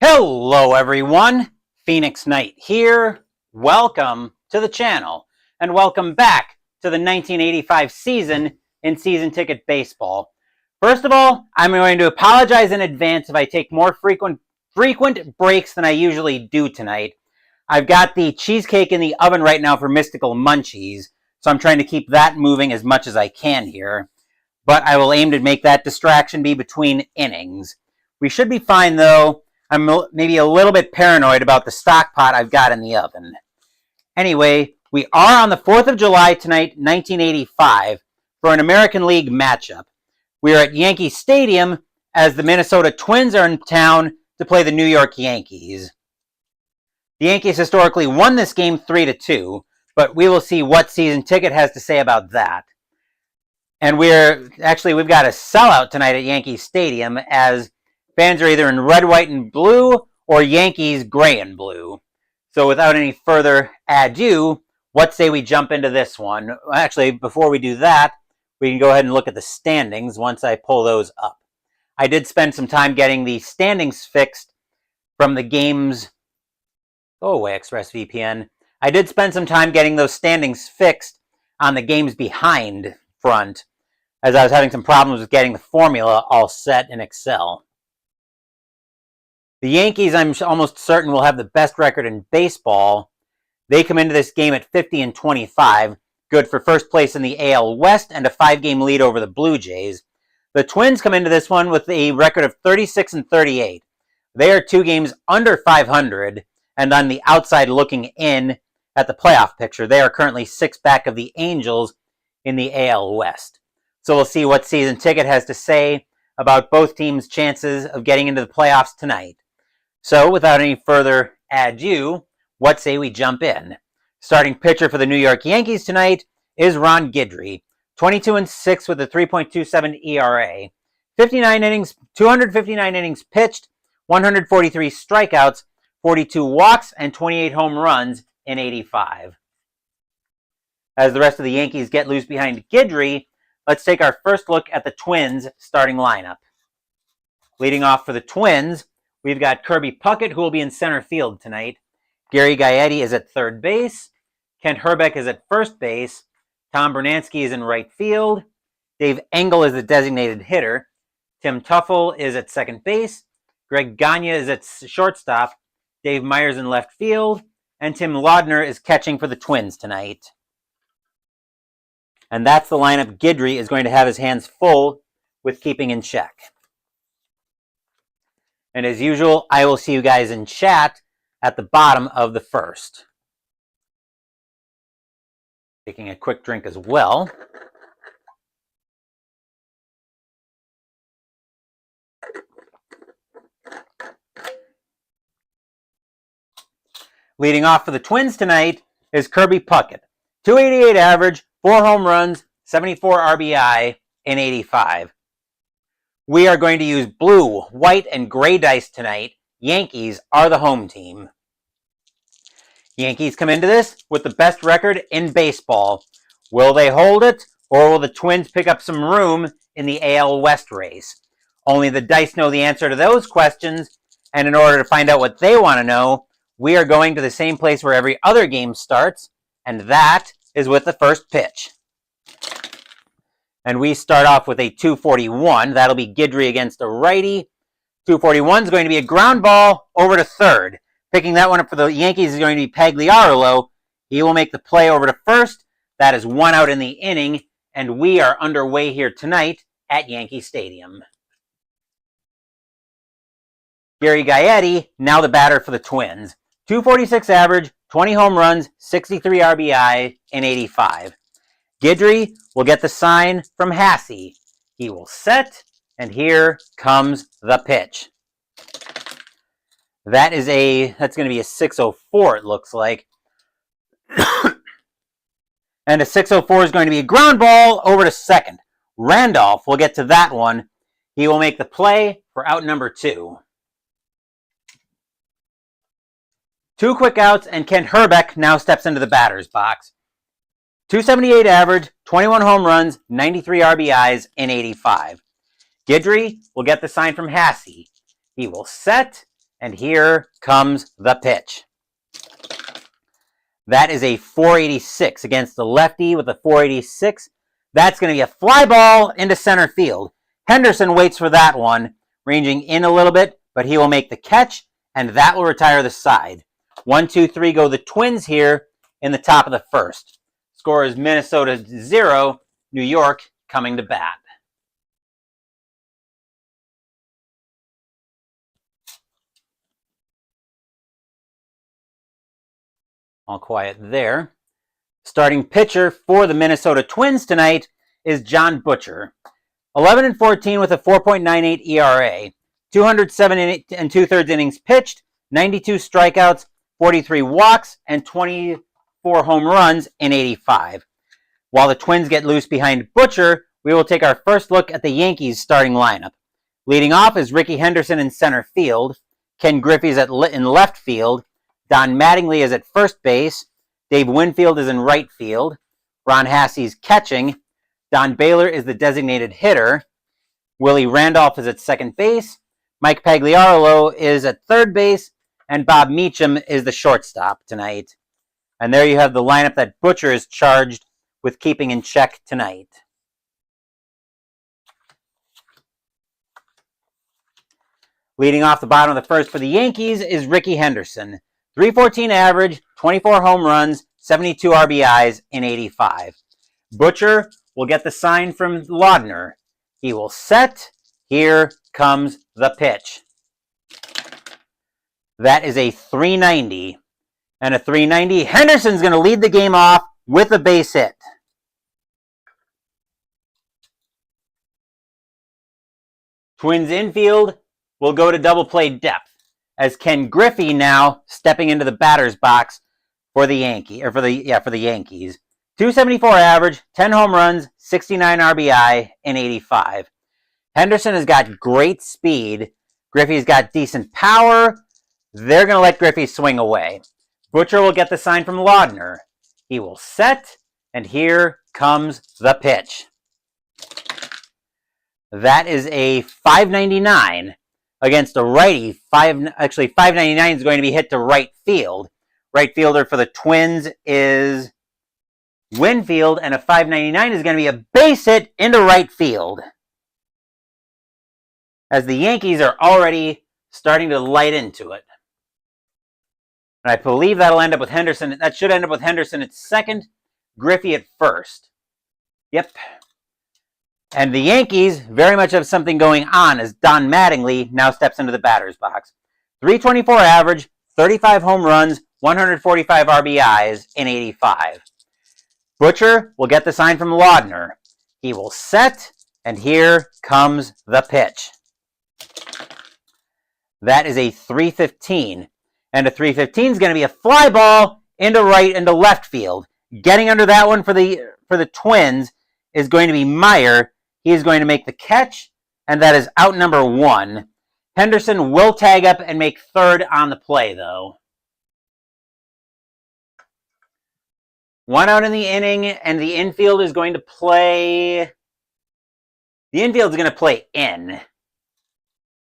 Hello everyone, Phoenix Knight here. Welcome to the channel and welcome back to the 1985 season in Season Ticket Baseball. First of all, I'm going to apologize in advance if I take more frequent breaks than I usually do tonight. I've got the cheesecake in the oven right now for Mystical Munchies, so I'm trying to keep that moving as much as I can here. But I will aim to make that distraction be between innings. We should be fine though. I'm maybe a little bit paranoid about the stock pot I've got in the oven. Anyway, we are on the 4th of July tonight, 1985, for an American League matchup. We are at Yankee Stadium as the Minnesota Twins are in town to play the New York Yankees. The Yankees historically won this game 3-2, but we will see what Season Ticket has to say about that. And we've got a sellout tonight at Yankee Stadium as fans are either in red, white, and blue or Yankees gray and blue. So without any further ado, what say we jump into this one? Actually, before we do that, we can go ahead and look at the standings once I pull those up. I did spend some time getting the standings fixed from the games. Go away, ExpressVPN. I did spend some time getting those standings fixed on the games behind front, as I was having some problems with getting the formula all set in Excel. The Yankees, I'm almost certain, will have the best record in baseball. They come into this game at 50-25, good for first place in the AL West and a 5-game lead over the Blue Jays. The Twins come into this one with a record of 36-38. They are 2 games under 500, and on the outside looking in at the playoff picture, they are currently 6 back of the Angels in the AL West. So we'll see what Season Ticket has to say about both teams' chances of getting into the playoffs tonight. So, without any further ado, what say we jump in? Starting pitcher for the New York Yankees tonight is Ron Guidry, 22-6 with a 3.27 ERA. 259 innings pitched, 143 strikeouts, 42 walks, and 28 home runs in 85. As the rest of the Yankees get loose behind Guidry, let's take our first look at the Twins' starting lineup. Leading off for the Twins, we've got Kirby Puckett, who will be in center field tonight. Gary Gaetti is at third base. Kent Hrbek is at first base. Tom Bernansky is in right field. Dave Engel is the designated hitter. Tim Tuffle is at second base. Greg Gagne is at shortstop. Dave Myers in left field. And Tim Laudner is catching for the Twins tonight. And that's the lineup Guidry is going to have his hands full with keeping in check. And as usual, I will see you guys in chat at the bottom of the first. Taking a quick drink as well. Leading off for the Twins tonight is Kirby Puckett. 288 average, 4 home runs, 74 RBI in 85. We are going to use blue, white, and gray dice tonight. Yankees are the home team. Yankees come into this with the best record in baseball. Will they hold it, or will the Twins pick up some room in the AL West race? Only the dice know the answer to those questions, and in order to find out what they want to know, we are going to the same place where every other game starts, and that is with the first pitch. And we start off with a 241. That'll be Guidry against a righty. 241 is going to be a ground ball over to third. Picking that one up for the Yankees is going to be Pagliarolo. He will make the play over to first. That is 1 out in the inning, and we are underway here tonight at Yankee Stadium. Gary Gaetti, now the batter for the Twins. 246 average, 20 home runs, 63 RBI in 85. Guidry will get the sign from Hasse. He will set, and here comes the pitch. That's going to be a 604, it looks like. And a 604 is going to be a ground ball over to second. Randolph will get to that one. He will make the play for out number 2. 2 quick outs, and Kent Hrbek now steps into the batter's box. 278 average, 21 home runs, 93 RBIs in 85. Guidry will get the sign from Hasse. He will set, and here comes the pitch. That is a 486 against the lefty with a 486. That's going to be a fly ball into center field. Henderson waits for that one, ranging in a little bit, but he will make the catch, and that will retire the side. 1, 2, 3 go the Twins here in the top of the first. Score is Minnesota 0, New York coming to bat. All quiet there. Starting pitcher for the Minnesota Twins tonight is John Butcher. 11 and 14 with a 4.98 ERA. 207 and 2/3 innings pitched, 92 strikeouts, 43 walks, and 24 home runs in 85. While the Twins get loose behind Butcher, we will take our first look at the Yankees starting lineup. Leading off is Ricky Henderson in center field. Ken Griffey's in left field. Don Mattingly is at first base. Dave Winfield is in right field. Ron Hassey's catching. Don Baylor is the designated hitter. Willie Randolph is at second base. Mike Pagliarulo is at third base. And Bob Meacham is the shortstop tonight. And there you have the lineup that Butcher is charged with keeping in check tonight. Leading off the bottom of the first for the Yankees is Ricky Henderson. 314 average, 24 home runs, 72 RBIs in 85. Butcher will get the sign from Laudner. He will set. Here comes the pitch. That is a 390. And a 390. Henderson's going to lead the game off with a base hit. Twins infield will go to double play depth, as Ken Griffey now stepping into the batter's box for the Yankees. 274 average, 10 home runs, 69 RBI in 85. Henderson has got great speed. Griffey's got decent power. They're going to let Griffey swing away. Butcher will get the sign from Laudner. He will set, and here comes the pitch. That is a 599. Against a righty. 599 is going to be hit to right field. Right fielder for the Twins is Winfield, and a 599 is going to be a base hit into right field. As the Yankees are already starting to light into it. And I believe that'll end up with Henderson. That should end up with Henderson at second, Griffey at first. Yep. And the Yankees very much have something going on as Don Mattingly now steps into the batter's box. 324 average, 35 home runs, 145 RBIs in 85. Butcher will get the sign from Laudner. He will set, and here comes the pitch. That is a 315. And a 315 is going to be a fly ball into left field. Getting under that one for the Twins is going to be Meyer. He is going to make the catch, and that is out number 1. Henderson will tag up and make third on the play, though. 1 out in the inning, and the infield is going to play... The infield is going to play in.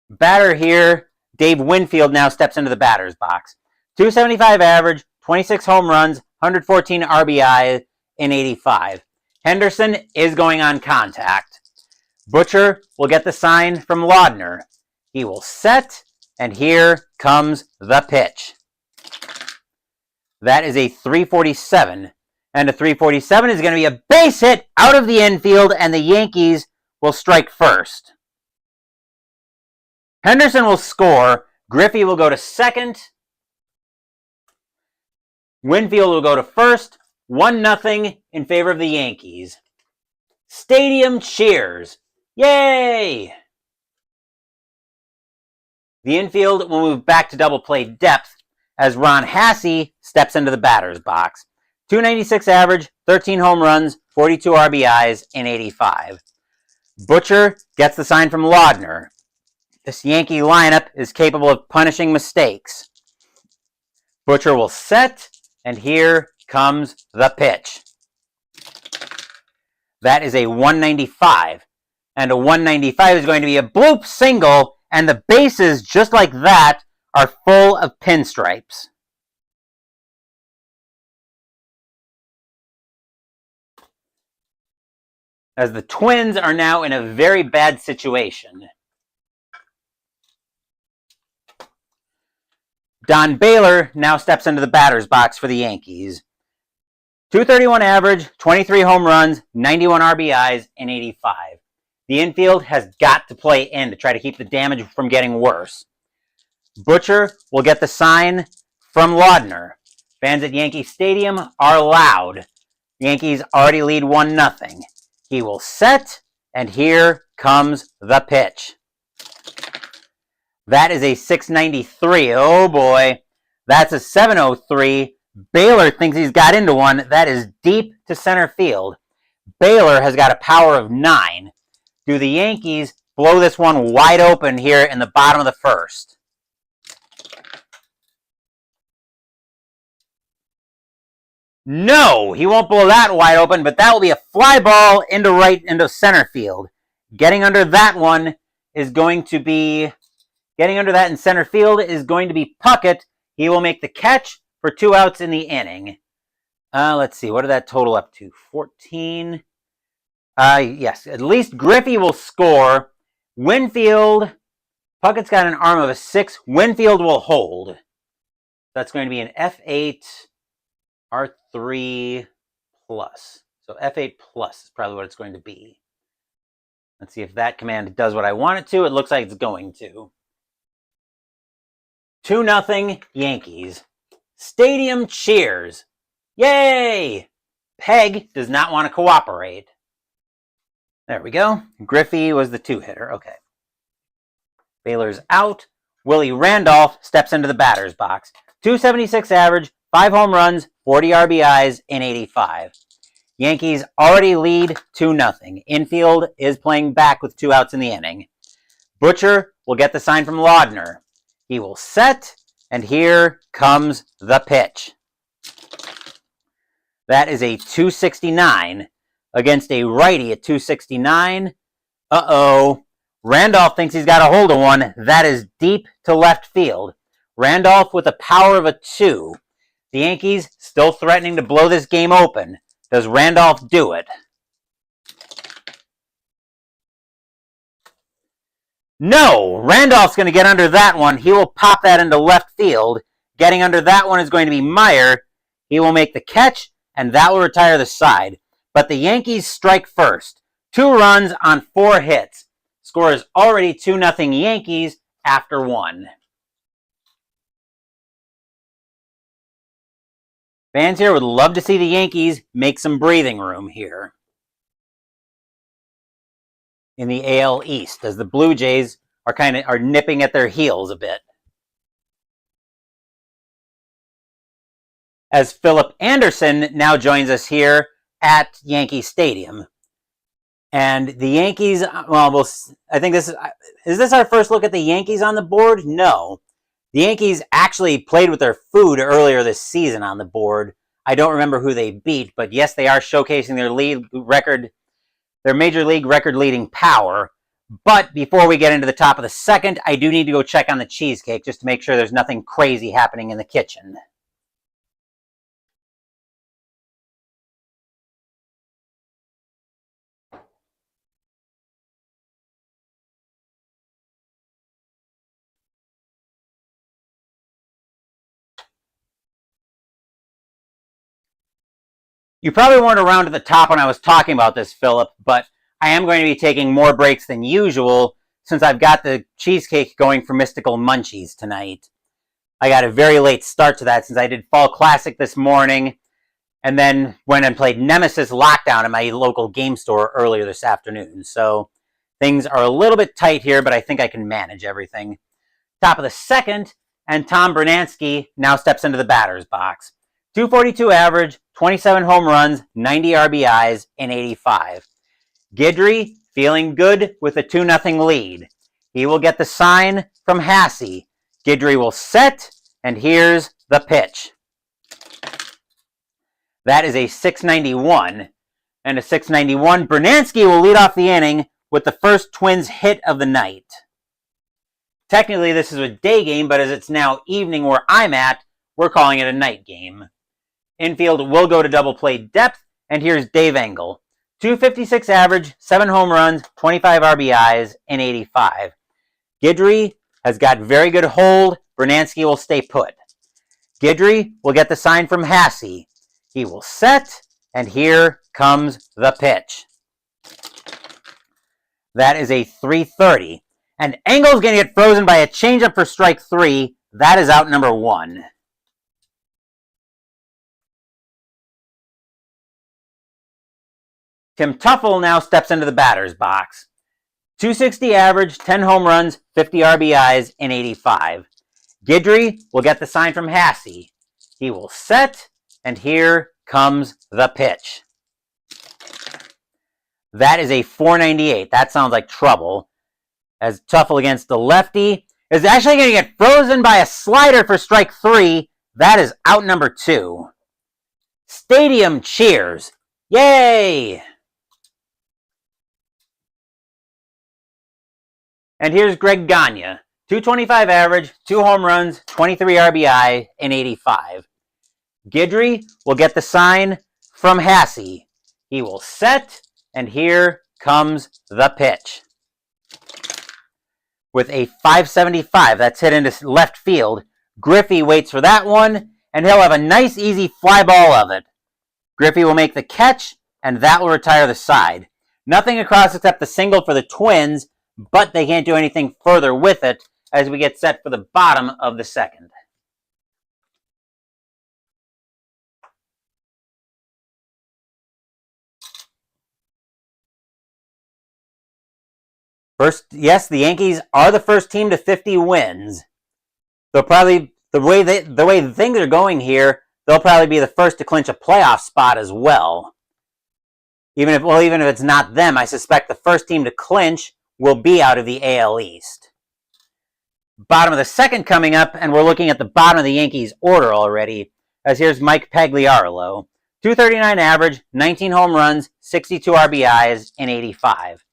Batter here, Dave Winfield now steps into the batter's box. 275 average, 26 home runs, 114 RBI in 85. Henderson is going on contact. Butcher will get the sign from Laudner. He will set, and here comes the pitch. That is a 347. And a 347 is going to be a base hit out of the infield, and the Yankees will strike first. Henderson will score. Griffey will go to second. Winfield will go to first. 1-0 in favor of the Yankees. Stadium cheers. Yay! The infield will move back to double play depth as Ron Hassey steps into the batter's box. 296 average, 13 home runs, 42 RBIs in 85. Butcher gets the sign from Laudner. This Yankee lineup is capable of punishing mistakes. Butcher will set, and here comes the pitch. That is a 195. And a 195 is going to be a bloop single, and the bases, just like that, are full of pinstripes. As the Twins are now in a very bad situation. Don Baylor now steps into the batter's box for the Yankees. 231 average, 23 home runs, 91 RBIs, and 85. The infield has got to play in to try to keep the damage from getting worse. Butcher will get the sign from Laudner. Fans at Yankee Stadium are loud. The Yankees already lead 1-0. He will set, and here comes the pitch. That is a 693. Oh boy. That's a 703. Baylor thinks he's got into one. That is deep to center field. Baylor has got a power of 9. Do the Yankees blow this one wide open here in the bottom of the first? No, he won't blow that wide open, but that will be a fly ball into center field. Getting under that one is going to be... Getting under that in center field is going to be Puckett. He will make the catch for 2 outs in the inning. Let's see, what did that total up to? 14. Yes, at least Griffey will score. Winfield, Puckett's got an arm of a 6. Winfield will hold. That's going to be an F8 R3 plus. So F8 plus is probably what it's going to be. Let's see if that command does what I want it to. It looks like it's going to. 2-0 Yankees. Stadium cheers. Yay! Peg does not want to cooperate. There we go. Griffey was the 2-hitter. Okay. Baylor's out. Willie Randolph steps into the batter's box. 276 average, 5 home runs, 40 RBIs, and 85. Yankees already lead 2-0. Infield is playing back with 2 outs in the inning. Butcher will get the sign from Laudner. He will set, and here comes the pitch. That is a 269 against a righty at 269. Uh-oh. Randolph thinks he's got a hold of one. That is deep to left field. Randolph with a power of a 2. The Yankees still threatening to blow this game open. Does Randolph do it? No! Randolph's going to get under that one. He will pop that into left field. Getting under that one is going to be Meyer. He will make the catch, and that will retire the side. But the Yankees strike first. 2 runs on 4 hits. Score is already 2-0 Yankees after 1. Fans here would love to see the Yankees make some breathing room here in the AL East, as the Blue Jays are nipping at their heels a bit. As Philip Anderson now joins us here at Yankee Stadium. And the Yankees, well, I think is this our first look at the Yankees on the board? No. The Yankees actually played with their food earlier this season on the board. I don't remember who they beat, but yes, they are showcasing their major league record-leading power. But before we get into the top of the second, I do need to go check on the cheesecake just to make sure there's nothing crazy happening in the kitchen. You probably weren't around at the top when I was talking about this, Philip, but I am going to be taking more breaks than usual since I've got the cheesecake going for Mystical Munchies tonight. I got a very late start to that since I did Fall Classic this morning and then went and played Nemesis Lockdown at my local game store earlier this afternoon. So things are a little bit tight here, but I think I can manage everything. Top of the second, and Tom Bernansky now steps into the batter's box. 242 average, 27 home runs, 90 RBIs, and 85. Guidry feeling good with a 2-0 lead. He will get the sign from Hasse. Guidry will set, and here's the pitch. That is a 691. And a 691. Bernansky will lead off the inning with the first Twins hit of the night. Technically, this is a day game, but as it's now evening where I'm at, we're calling it a night game. Infield will go to double play depth, and here's Dave Engel. 256 average, 7 home runs, 25 RBIs, and 85. Guidry has got very good hold. Bernansky will stay put. Guidry will get the sign from Hasse. He will set, and here comes the pitch. That is a 330. And Engel's going to get frozen by a changeup for strike 3. That is out number 1. Tim Tuffle now steps into the batter's box. 260 average, 10 home runs, 50 RBIs, and 85. Guidry will get the sign from Hasse. He will set, and here comes the pitch. That is a 498. That sounds like trouble. As Tuffle against the lefty is actually going to get frozen by a slider for strike 3. That is out number 2. Stadium cheers. Yay! And here's Greg Gagne. 225 average, 2 home runs, 23 RBI, and 85. Guidry will get the sign from Hasse. He will set, and here comes the pitch. With a 575, that's hit into left field. Griffey waits for that one, and he'll have a nice, easy fly ball of it. Griffey will make the catch, and that will retire the side. Nothing across except the single for the Twins, but they can't do anything further with it as we get set for the bottom of the second. First, yes, the Yankees are the first team to 50 wins. They'll probably, the way things are going here, they'll probably be the first to clinch a playoff spot as well. Even if it's not them, I suspect the first team to clinch will be out of the AL East. Bottom of the second coming up, and we're looking at the bottom of the Yankees order already, as here's Mike Pagliarulo. 239 average, 19 home runs, 62 RBIs, and 85.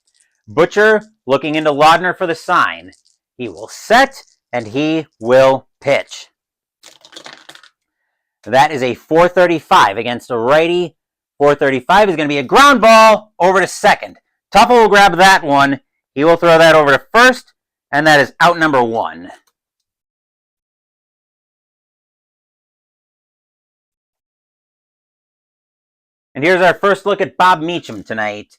Butcher looking into Laudner for the sign. He will set, and he will pitch. That is a 435 against a righty. 435 is going to be a ground ball over to second. Tuffle will grab that one. He will throw that over to first, and that is out number 1. And here's our first look at Bob Meacham tonight.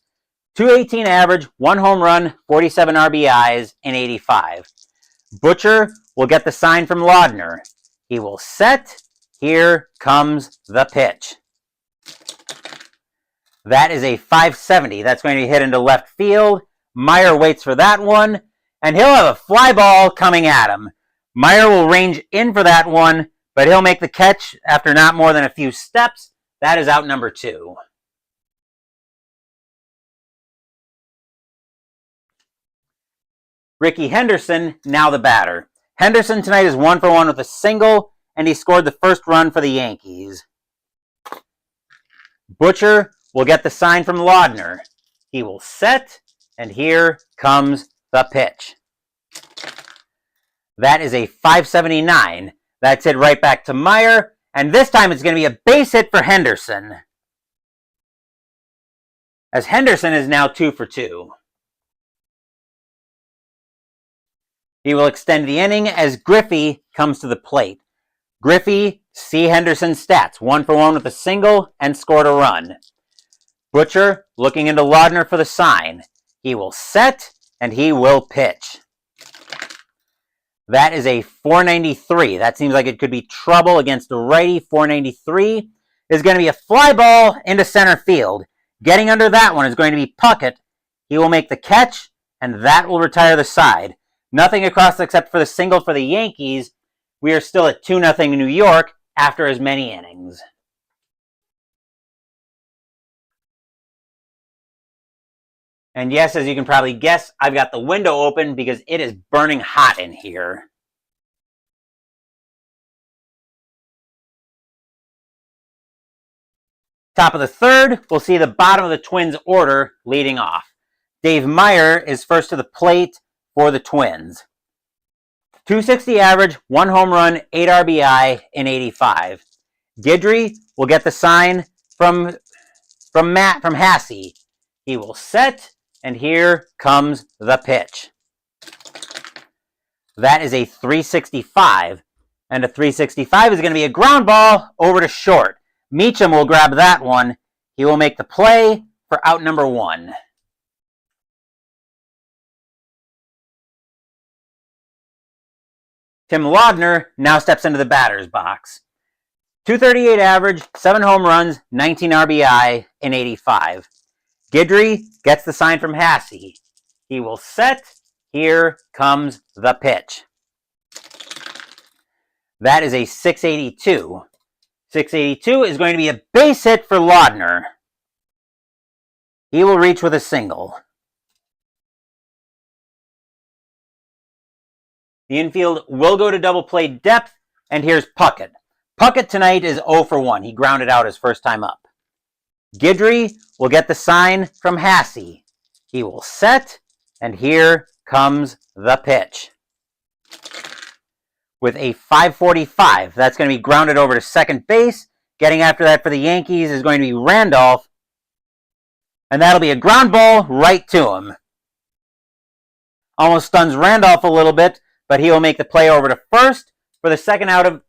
218 average, 1 home run, 47 RBIs, and 85. Butcher will get the sign from Laudner. He will set. Here comes the pitch. That is a 570. That's going to be hit into left field. Meyer waits for that one, and he'll have a fly ball coming at him. Meyer will range in for that one, but he'll make the catch after not more than a few steps. That is out number 2. Ricky Henderson, now the batter. Henderson tonight is 1 for 1 with a single, and he scored the first run for the Yankees. Butcher will get the sign from Laudner. He will set, and here comes the pitch. That is a 579. That's hit right back to Meyer, and this time it's going to be a base hit for Henderson, as Henderson is now 2 for 2. He will extend the inning as Griffey comes to the plate. Griffey, see Henderson's stats. 1 for 1 with a single and scored a run. Butcher looking into Laudner for the sign. He will set, and he will pitch. That is a 493. That seems like it could be trouble against the righty. 493 is going to be a fly ball into center field. Getting under that one is going to be Puckett. He will make the catch, and that will retire the side. Nothing across except for the single for the Yankees. We are still at 2-0 New York after as many innings. And yes, as you can probably guess, I've got the window open because it is burning hot in here. Top of the third, we'll see the bottom of the Twins order leading off. Dave Meyer is first to the plate for the Twins. .260 average, 1 home run, 8 RBI in 85. Guidry will get the sign from Hasse. He will set, and here comes the pitch. That is a 365, and a 365 is going to be a ground ball over to short. Meacham will grab that one. He will make the play for out number 1. Tim Laudner now steps into the batter's box. .238 average, 7 home runs, 19 RBI in 85. Guidry gets the sign from Hasse. He will set. Here comes the pitch. That is a 682. 682 is going to be a base hit for Laudner. He will reach with a single. The infield will go to double play depth, and here's Puckett. Puckett tonight is 0 for 1. He grounded out his first time up. Guidry will get the sign from Hasse. He will set, and here comes the pitch. With a 545, that's going to be grounded over to second base. Getting after that for the Yankees is going to be Randolph, and that'll be a ground ball right to him. Almost stuns Randolph a little bit, but he will make the play over to first for the second out of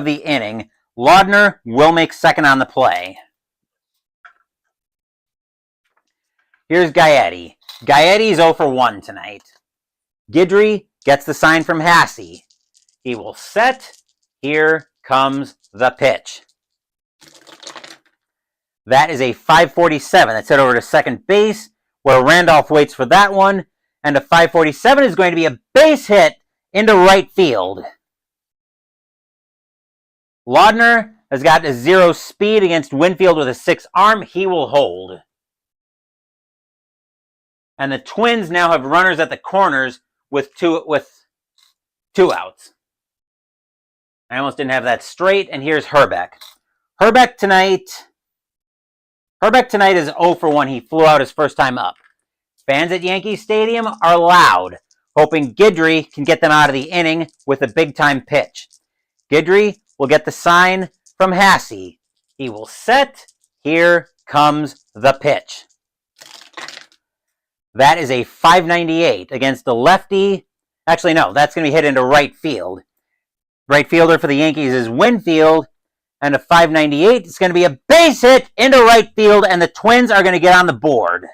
the inning. Laudner will make second on the play. Here's Gaetti. Gaetti's 0 for 1 tonight. Guidry gets the sign from Hasse. He will set. Here comes the pitch. That is a 547. That's hit over to second base, where Randolph waits for that one. And a 547 is going to be a base hit into right field. Laudner has got a 0 speed against Winfield with a 6 arm. He will hold. And the Twins now have runners at the corners with two outs. I almost didn't have that straight, and here's Herbeck. Herbeck tonight is 0 for 1. He flew out his first time up. Fans at Yankee Stadium are loud, hoping Guidry can get them out of the inning with a big-time pitch. Guidry will get the sign from Hasse. He will set. Here comes the pitch. That is a 598 against the lefty. Actually, no, that's going to be hit into right field. Right fielder for the Yankees is Winfield, and a 598 is going to be a base hit into right field, and the Twins are going to get on the board.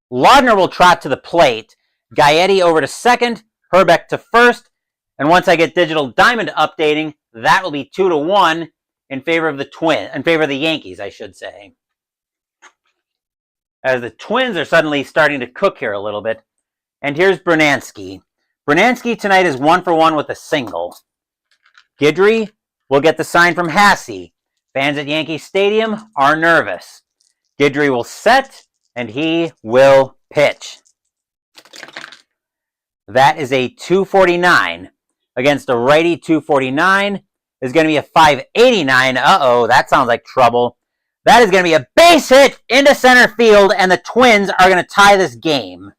Laudner will trot to the plate. Gaetti over to second, Herbeck to first, and once I get Digital Diamond updating, that will be 2-1 in favor of the Yankees, I should say. As the Twins are suddenly starting to cook here a little bit. And here's Brunansky. Brunansky tonight is 1 for 1 with a single. Guidry will get the sign from Hasse. Fans at Yankee Stadium are nervous. Guidry will set, and he will pitch. That is a 249. Against a righty, 249 is going to be a 589. Uh-oh, that sounds like trouble. That is going to be a base hit into center field, and the Twins are going to tie this game.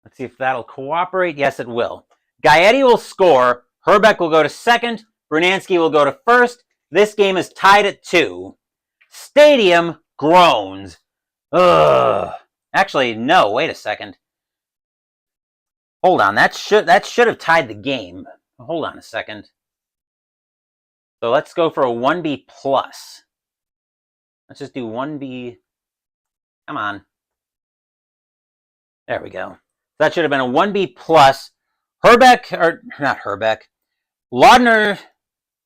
Let's see if that'll cooperate. Yes, it will. Gaetti will score. Herbeck will go to second. Brunansky will go to first. This game is tied at 2. Stadium groans. Ugh. Actually, no. Wait a second. Hold on. That should have tied the game. Hold on a second. So let's go for a 1B plus. Let's just do 1B. Come on. There we go. That should have been a 1B plus. Herbeck, or not Herbeck. Laudner,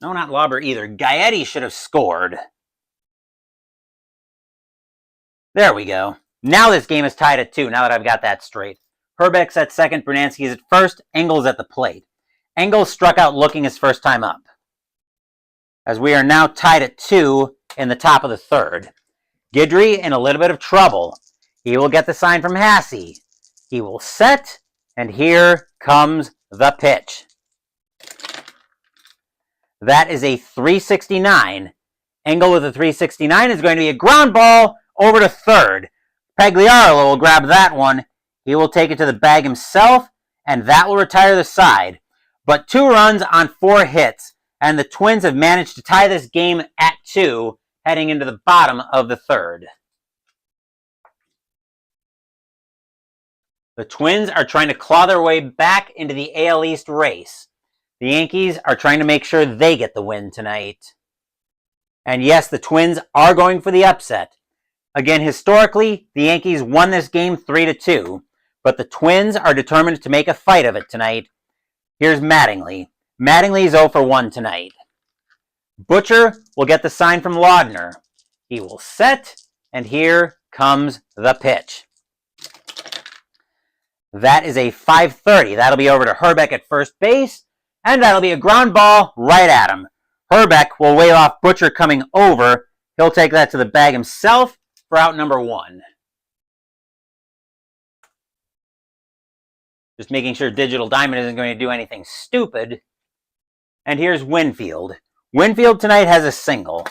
no, not Lauber either. Gaetti should have scored. There we go. Now this game is tied at 2, now that I've got that straight. Herbeck's at second, Brunansky's at first, Engel's at the plate. Engel struck out looking his first time up. As we are now tied at 2 in the top of the third. Guidry in a little bit of trouble. He will get the sign from Hasse. He will set, and here comes the pitch. That is a 369. Engel with a 369 is going to be a ground ball over to third. Pagliaro will grab that one. He will take it to the bag himself, and that will retire the side. But 2 runs on 4 hits, and the Twins have managed to tie this game at 2, heading into the bottom of the third. The Twins are trying to claw their way back into the AL East race. The Yankees are trying to make sure they get the win tonight. And yes, the Twins are going for the upset. Again, historically, the Yankees won this game 3-2, but the Twins are determined to make a fight of it tonight. Here's Mattingly. Mattingly is 0 for 1 tonight. Butcher will get the sign from Laudner. He will set, and here comes the pitch. That is a 530. That'll be over to Hrbek at first base, and that'll be a ground ball right at him. Hrbek will wave off Butcher coming over. He'll take that to the bag himself for out number 1. Just making sure Digital Diamond isn't going to do anything stupid. And here's Winfield. Winfield tonight has a single.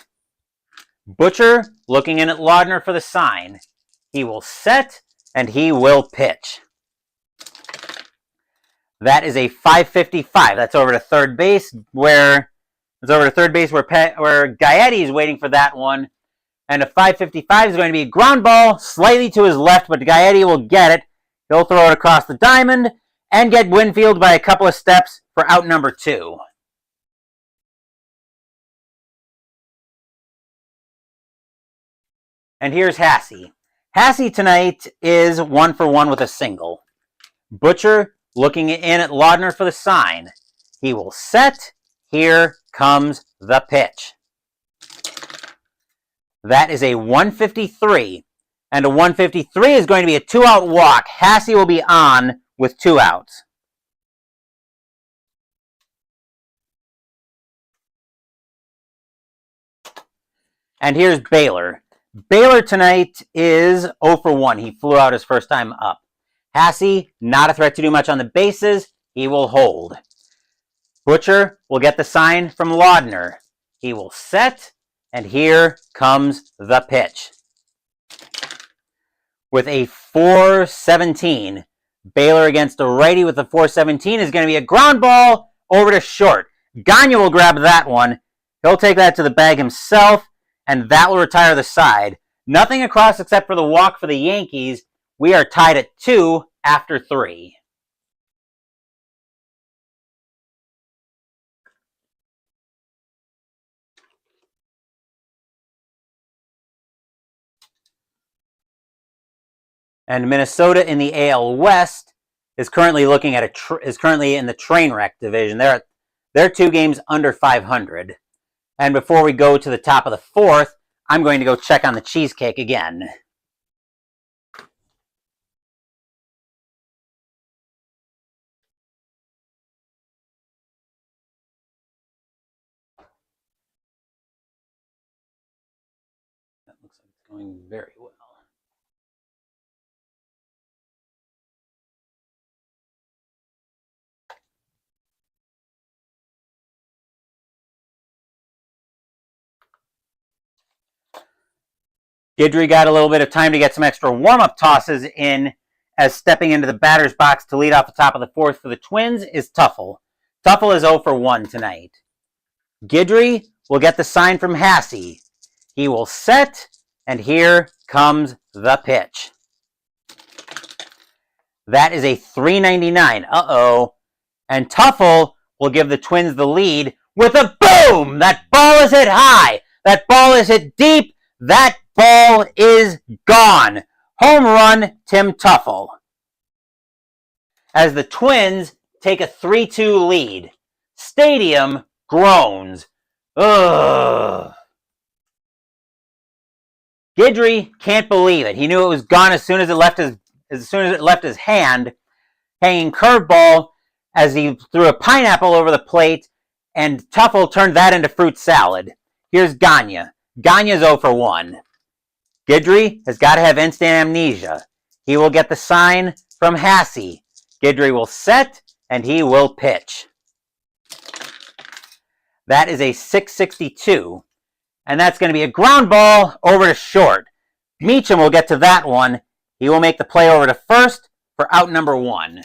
Butcher looking in at Laudner for the sign. He will set, and he will pitch. That is a 555. That's over to third base where Gaetti is waiting for that one. And a 555 is going to be a ground ball slightly to his left, but Gaetti will get it. He'll throw it across the diamond and get Winfield by a couple of steps for out number 2. And here's Hasse. Hasse tonight is 1 for 1 with a single. Butcher looking in at Laudner for the sign. He will set. Here comes the pitch. That is a 153. And a 153 is going to be a 2-out walk. Hasse will be on with 2 outs. And here's Baylor. Baylor tonight is 0 for 1. He flew out his first time up. Hasse, not a threat to do much on the bases. He will hold. Butcher will get the sign from Laudner. He will set, and here comes the pitch. With a 417, Baylor against a righty with a 417 is going to be a ground ball over to short. Gagne will grab that one. He'll take that to the bag himself, and that will retire the side. Nothing across except for the walk for the Yankees. We are tied at 2 after 3. And Minnesota in the AL West is currently looking at is currently in the train wreck division. They're 2 games under 500. And before we go to the top of the 4th, I'm going to go check on the cheesecake again. That looks like it's going very well. Guidry got a little bit of time to get some extra warm-up tosses in, as stepping into the batter's box to lead off the top of the 4th for the Twins is Tuffle. Tuffle is 0 for 1 tonight. Guidry will get the sign from Hasse. He will set, and here comes the pitch. That is a 399. Uh-oh. And Tuffle will give the Twins the lead with a boom! That ball is hit high. That ball is hit deep. That ball is gone. Home run, Tim Tuffle. As the Twins take a 3-2 lead. Stadium groans. Ugh. Guidry can't believe it. He knew it was gone as soon as it left his hand. Hanging curveball as he threw a pineapple over the plate, and Tuffle turned that into fruit salad. Here's Gagne. Gagne's 0 for 1. Guidry has got to have instant amnesia. He will get the sign from Hasse. Guidry will set, and he will pitch. That is a 662. And that's going to be a ground ball over to short. Meacham will get to that one. He will make the play over to first for out number 1.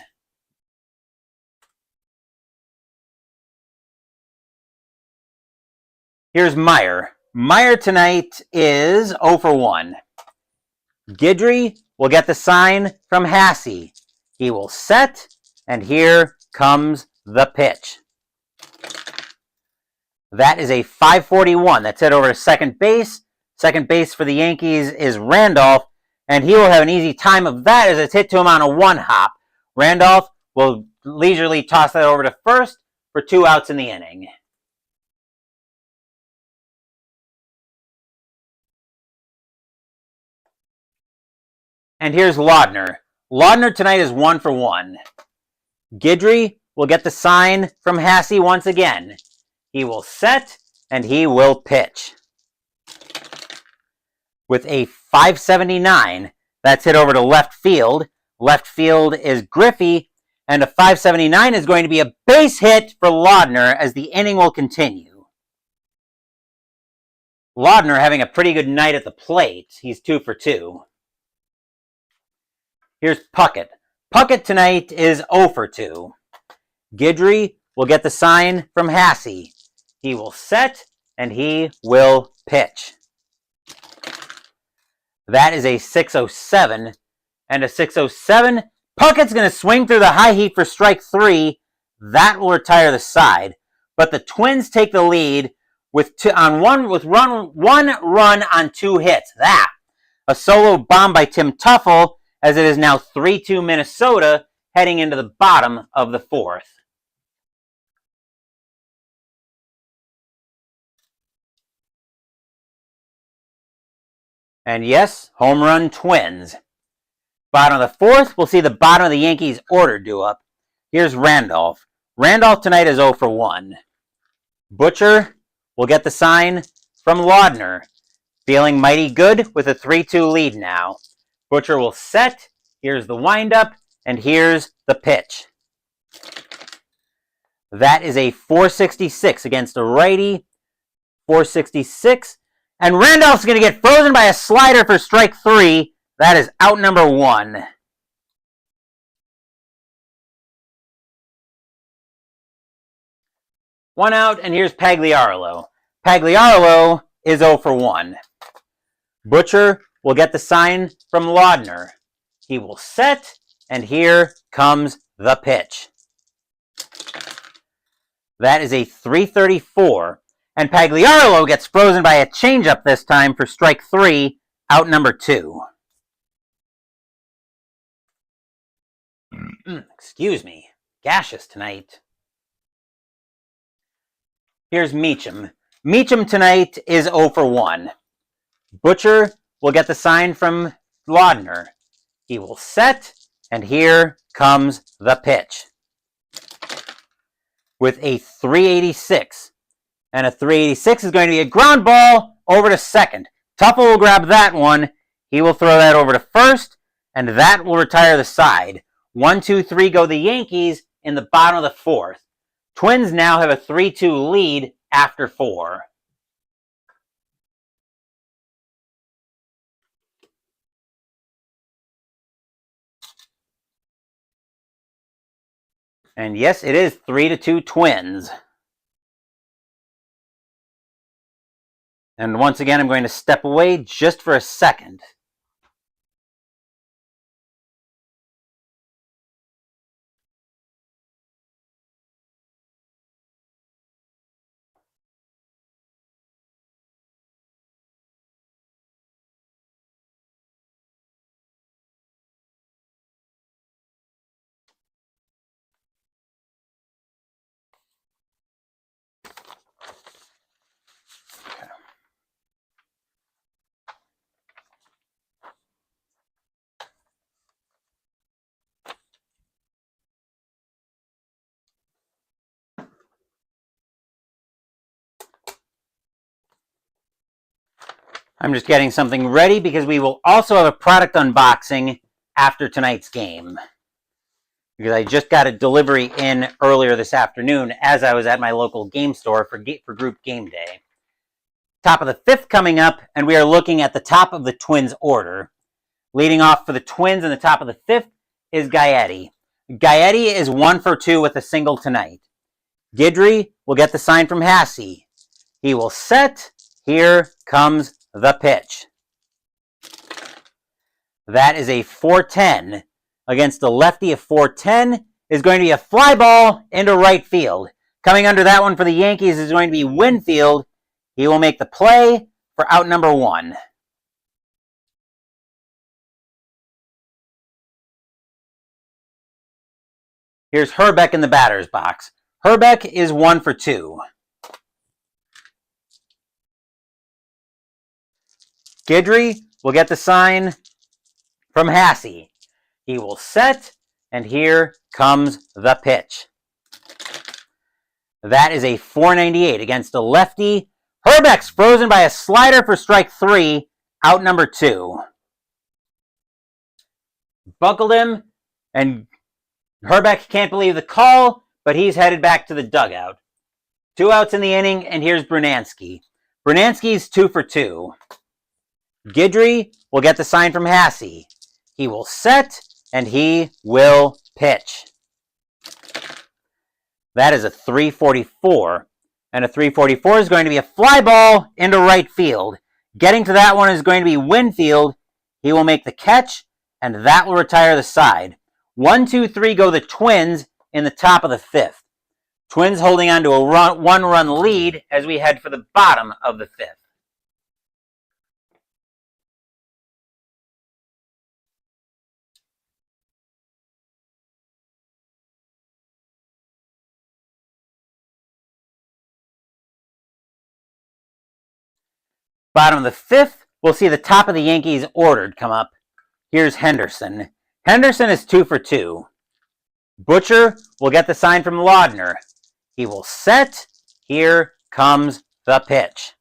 Here's Meyer. Meyer tonight is 0 for 1. Guidry will get the sign from Hasse. He will set, and here comes the pitch. That is a 541. That's hit over to second base. Second base for the Yankees is Randolph, and he will have an easy time of that as it's hit to him on a 1-hop. Randolph will leisurely toss that over to first for 2 outs in the inning. And here's Laudner. Laudner tonight is 1 for 1. Guidry will get the sign from Hasse once again. He will set, and he will pitch. With a 579, that's hit over to left field. Left field is Griffey, and a 579 is going to be a base hit for Laudner as the inning will continue. Laudner having a pretty good night at the plate. He's 2 for 2. Here's Puckett. Puckett tonight is 0 for 2. Guidry will get the sign from Hasse. He will set, and he will pitch. That is a 607, and a 607. Puckett's going to swing through the high heat for strike 3. That will retire the side. But the Twins take the lead with one run on 2 hits. That, a solo bomb by Tim Tuffle, as it is now 3-2 Minnesota, heading into the bottom of the 4th. And yes, home run Twins. Bottom of the 4th, we'll see the bottom of the Yankees order due up. Here's Randolph. Randolph tonight is 0 for 1. Butcher will get the sign from Laudner. Feeling mighty good with a 3-2 lead now. Butcher will set. Here's the windup, and here's the pitch. That is a 466 against a righty. 466. And Randolph's going to get frozen by a slider for strike 3. That is out number 1. One out, and here's Pagliarolo. Pagliarolo is 0 for 1. Butcher will get the sign from Laudner. He will set, and here comes the pitch. That is a 334. And Pagliarolo gets frozen by a changeup this time for strike 3, out number 2. Excuse me. Gaseous tonight. Here's Meacham. Meacham tonight is 0 for 1. Butcher will get the sign from Laudner. He will set, and here comes the pitch. With a 386. And a 386 is going to be a ground ball over to second. Tuffle will grab that one. He will throw that over to first, and that will retire the side. 1, 2, 3 go the Yankees in the bottom of the 4th. Twins now have a 3-2 lead after 4. And yes, it is 3-2 Twins. And once again, I'm going to step away just for a second. I'm just getting something ready because we will also have a product unboxing after tonight's game. Because I just got a delivery in earlier this afternoon as I was at my local game store for Group Game Day. Top of the fifth coming up, and we are looking at the top of the Twins order. Leading off for the Twins in the top of the fifth is Gaetti. Gaetti is 1 for 2 with a single tonight. Guidry will get the sign from Hasse. He will set. Here comes the pitch. That is a 4-10. Against the lefty, a 4-10 is going to be a fly ball into right field. Coming under that one for the Yankees is going to be Winfield. He will make the play for out number 1. Here's Herbeck in the batter's box. Herbeck is 1 for 2. Guidry will get the sign from Hasse. He will set, and here comes the pitch. That is a 498 against a lefty. Herbeck's frozen by a slider for strike 3, out number 2. Buckled him, and Herbeck can't believe the call, but he's headed back to the dugout. 2 outs in the inning, and here's Brunansky. Brunansky's 2 for 2. Guidry will get the sign from Hasse. He will set, and he will pitch. That is a 344. And a 344 is going to be a fly ball into right field. Getting to that one is going to be Winfield. He will make the catch, and that will retire the side. 1, 2, 3 go the Twins in the top of the fifth. Twins holding on to a 1-run lead as we head for the bottom of the fifth. Bottom of the fifth, we'll see the top of the Yankees ordered come up. Here's Henderson. Henderson is 2 for 2. Butcher will get the sign from Laudner. He will set. Here comes the pitch.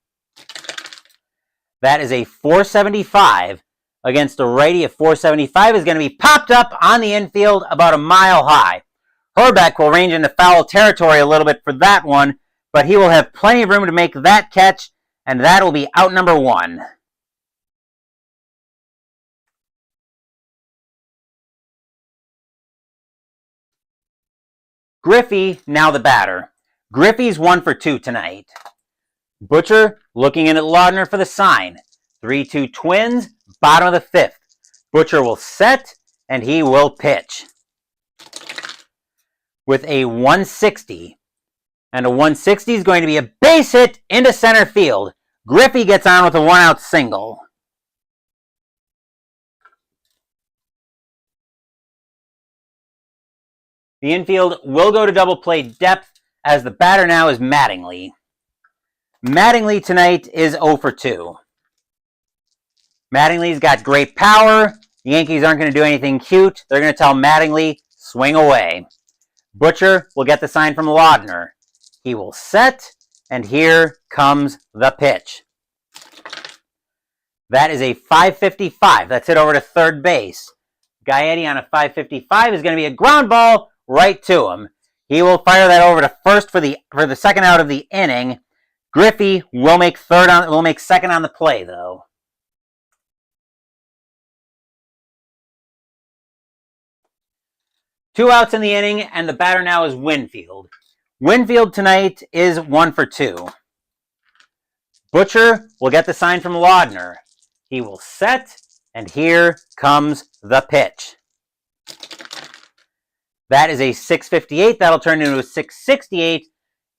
That is a 475 against a righty. A 475 is going to be popped up on the infield about a mile high. Herbeck will range into foul territory a little bit for that one, but he will have plenty of room to make that catch, and that will be out number 1. Griffey, now the batter. Griffey's 1 for 2 tonight. Butcher looking in at Laudner for the sign. 3-2 Twins, bottom of the fifth. Butcher will set, and he will pitch. With a 160. And a 160 is going to be a base hit into center field. Griffey gets on with a 1-out single. The infield will go to double play depth as the batter now is Mattingly. Mattingly tonight is 0 for 2. Mattingly's got great power. The Yankees aren't going to do anything cute. They're going to tell Mattingly, swing away. Butcher will get the sign from Laudner. He will set, and here comes the pitch. That is a 555. That's hit over to third base. Gaetti on a 555 is going to be a ground ball right to him. He will fire that over to first for the second out of the inning. Griffey will make second on the play, though. Two outs in the inning, and the batter now is Winfield. Winfield tonight is 1 for 2. Butcher will get the sign from Laudner. He will set, and here comes the pitch. That is a 658. That'll turn into a 668,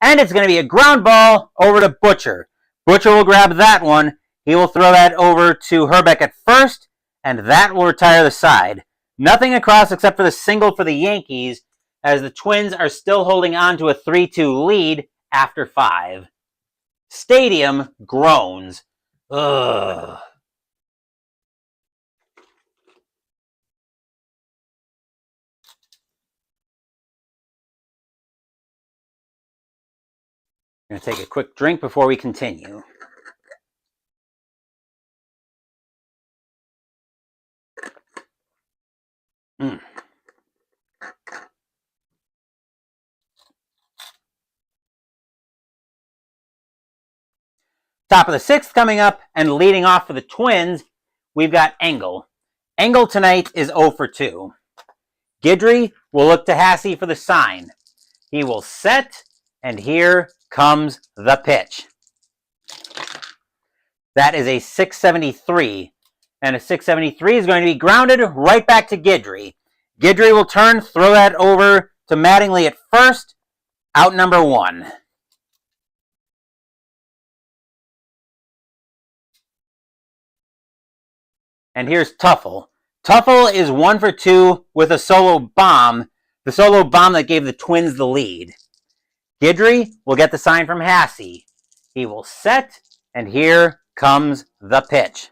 and it's going to be a ground ball over to Butcher. Butcher will grab that one. He will throw that over to Herbeck at first, and that will retire the side. Nothing across except for the single for the Yankees, as the Twins are still holding on to a 3-2 lead after 5. Stadium groans. Ugh. I'm going to take a quick drink before we continue. Top of the sixth coming up, and leading off for the Twins, we've got Engel. Engel tonight is 0 for 2. Guidry will look to Hasse for the sign. He will set, and here comes the pitch. That is a 673. And a 673 is going to be grounded right back to Guidry. Guidry will turn, throw that over to Mattingly at first. Out number 1. And here's Tuffle. Tuffle is 1 for 2 with a solo bomb. The solo bomb that gave the Twins the lead. Guidry will get the sign from Hasse. He will set, and here comes the pitch.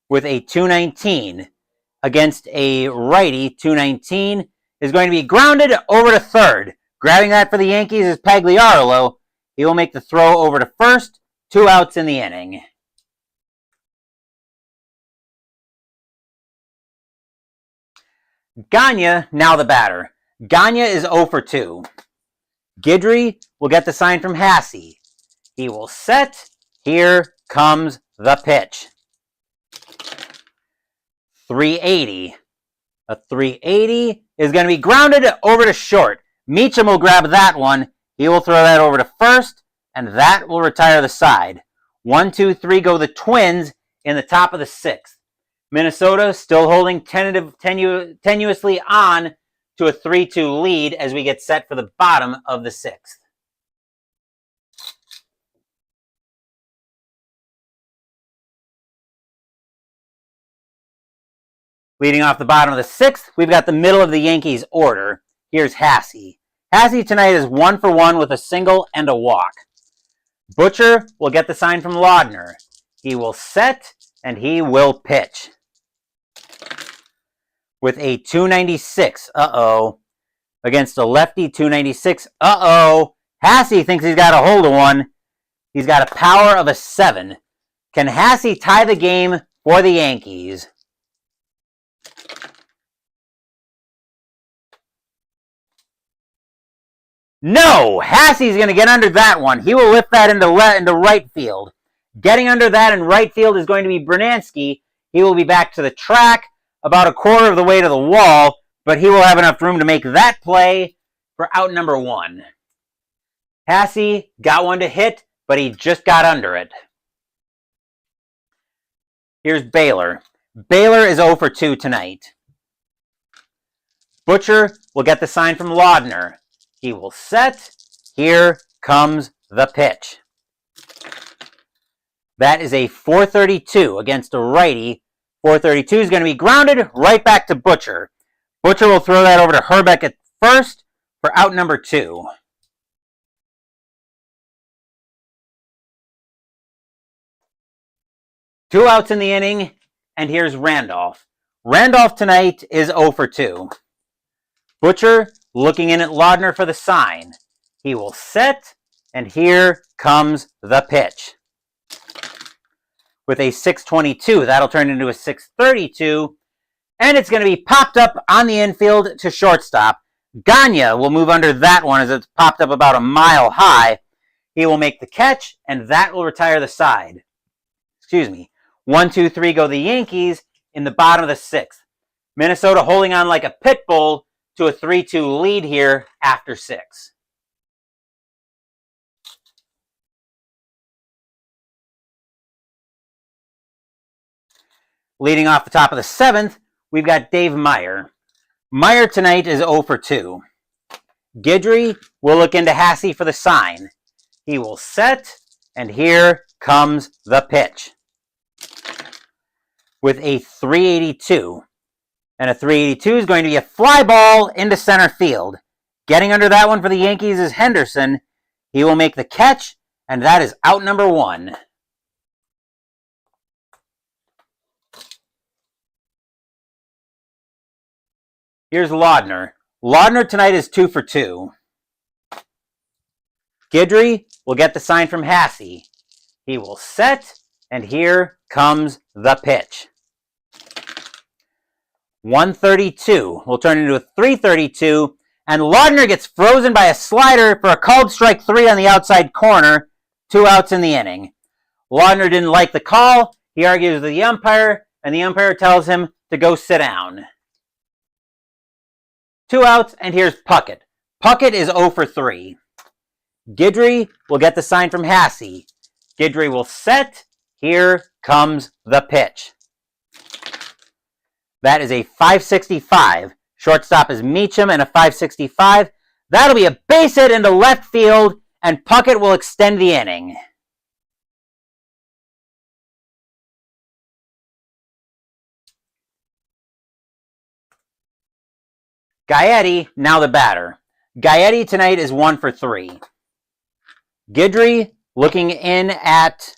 With a 219 against a righty, 219 is going to be grounded over to third. Grabbing that for the Yankees is Pagliarolo. He will make the throw over to first. 2 outs in the inning. Gagne, now the batter. Gagne is 0 for 2. Guidry will get the sign from Hasse. He will set. Here comes the pitch. 380. A 380 is going to be grounded over to short. Meacham will grab that one. He will throw that over to first, and that will retire the side. 1, 2, 3 go the Twins in the top of the sixth. Minnesota still holding tenuously on to a 3-2 lead as we get set for the bottom of the sixth. Leading off the bottom of the sixth, we've got the middle of the Yankees order. Here's Hasse. Hasse tonight is 1 for 1 with a single and a walk. Butcher will get the sign from Laudner. He will set, and he will pitch. With a 296, against a lefty 296, Hasse thinks he's got a hold of one. He's got a power of a 7. Can Hasse tie the game for the Yankees? No! Hasse's going to get under that one. He will lift that into right field. Getting under that in right field is going to be Bernansky. He will be back to the track, about a quarter of the way to the wall, but he will have enough room to make that play for out number 1. Hasse got one to hit, but he just got under it. Here's Baylor. Baylor is 0 for 2 tonight. Butcher will get the sign from Laudner. He will set. Here comes the pitch. That is a 432 against a righty. 432 is going to be grounded right back to Butcher. Butcher will throw that over to Herbeck at first for out number 2. Two outs in the inning, and here's Randolph. Randolph tonight is 0 for 2. Butcher looking in at Laudner for the sign. He will set, and here comes the pitch. With a 622, that'll turn into a 632, and it's going to be popped up on the infield to shortstop. Gagne will move under that one as it's popped up about a mile high. He will make the catch, and that will retire the side. 1, 2, 3 go the Yankees in the bottom of the sixth. Minnesota holding on like a pit bull to a 3-2 lead here after 6. Leading off the top of the 7th, we've got Dave Meyer. Meyer tonight is 0 for 2. Guidry will look into Hasse for the sign. He will set, and here comes the pitch. With a 382. And a 382 is going to be a fly ball into center field. Getting under that one for the Yankees is Henderson. He will make the catch, and that is out number 1. Here's Laudner. Laudner tonight is 2 for 2. Guidry will get the sign from Hasse. He will set, and here comes the pitch. 132 will turn into a 332, and Laudner gets frozen by a slider for a called strike 3 on the outside corner. 2 outs in the inning. Laudner didn't like the call. He argues with the umpire, and the umpire tells him to go sit down. 2 outs, and here's Puckett. Puckett is 0 for 3. Guidry will get the sign from Hasse. Guidry will set. Here comes the pitch. That is a 565. Shortstop is Meacham and a 565. That'll be a base hit into left field, and Puckett will extend the inning. Gaetti, now the batter. Gaetti tonight is 1 for 3. Guidry looking in at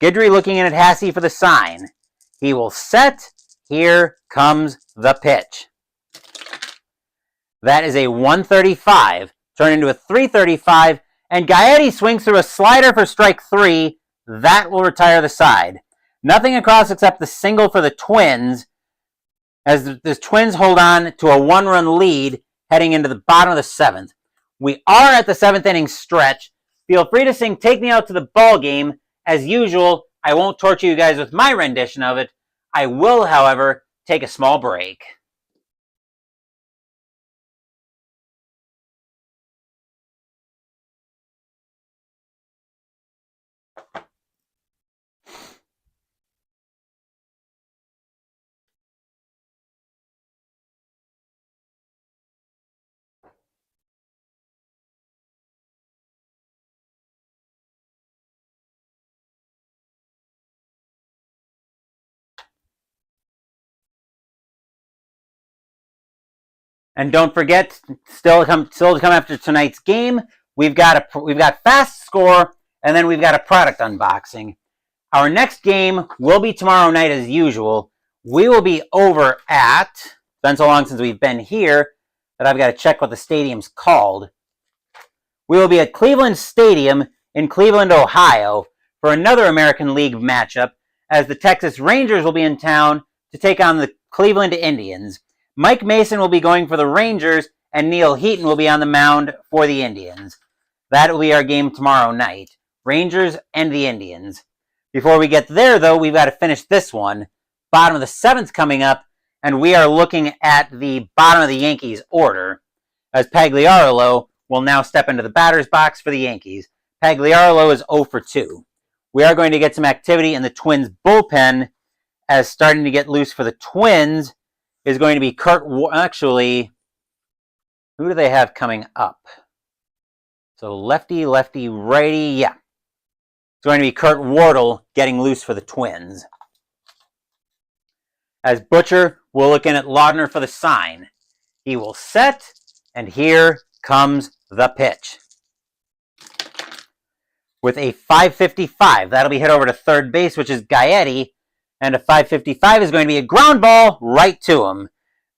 Hasse for the sign. He will set. Here comes the pitch. That is a 135, turned into a 335, and Gaetti swings through a slider for strike 3. That will retire the side. Nothing across except the single for the Twins, as the Twins hold on to a 1-run lead heading into the bottom of the 7th. We are at the 7th inning stretch. Feel free to sing Take Me Out to the Ball Game. As usual, I won't torture you guys with my rendition of it. I will, however, take a small break. And don't forget, still to come after tonight's game, we've got fast score, and then we've got a product unboxing. Our next game will be tomorrow night as usual. We will be over at, it's been so long since we've been here that I've got to check what the stadium's called. We will be at Cleveland Stadium in Cleveland, Ohio for another American League matchup, as the Texas Rangers will be in town to take on the Cleveland Indians. Mike Mason will be going for the Rangers, and Neil Heaton will be on the mound for the Indians. That will be our game tomorrow night. Rangers and the Indians. Before we get there, though, we've got to finish this one. Bottom of the 7th coming up, and we are looking at the bottom of the Yankees order, as Pagliarolo will now step into the batter's box for the Yankees. Pagliarolo is 0 for 2. We are going to get some activity in the Twins bullpen, as starting to get loose for the Twins is going to be actually, who do they have coming up? So lefty, righty, yeah. It's going to be Kurt Wardle getting loose for the Twins. As Butcher, we're looking at Laudner for the sign. He will set, and here comes the pitch. With a 555, that'll be hit over to third base, which is Gaetti, and a 555 is going to be a ground ball right to him.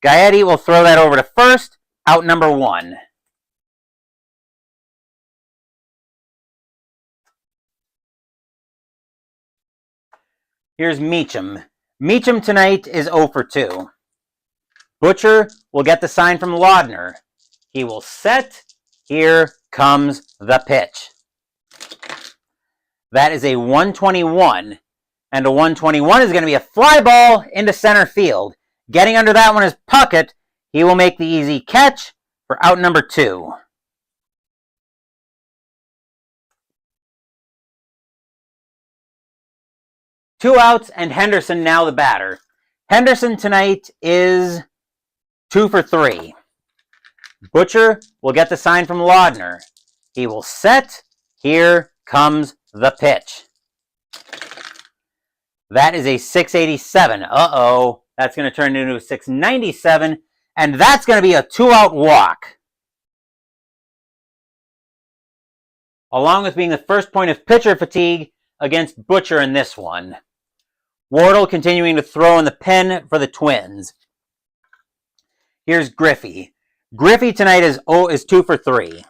Gaetti will throw that over to first, out number 1. Here's Meacham. Meacham tonight is 0 for 2. Butcher will get the sign from Laudner. He will set. Here comes the pitch. That is a 121. And a 121 is going to be a fly ball into center field. Getting under that one is Puckett. He will make the easy catch for out number 2. Two outs, and Henderson now the batter. Henderson tonight is 2 for 3. Butcher will get the sign from Laudner. He will set. Here comes the pitch. That is a 687. Uh-oh. That's going to turn into a 697. And that's going to be a 2-out walk. Along with being the first point of pitcher fatigue against Butcher in this one. Wardle continuing to throw in the pen for the Twins. Here's Griffey. Griffey tonight is 2 for 3.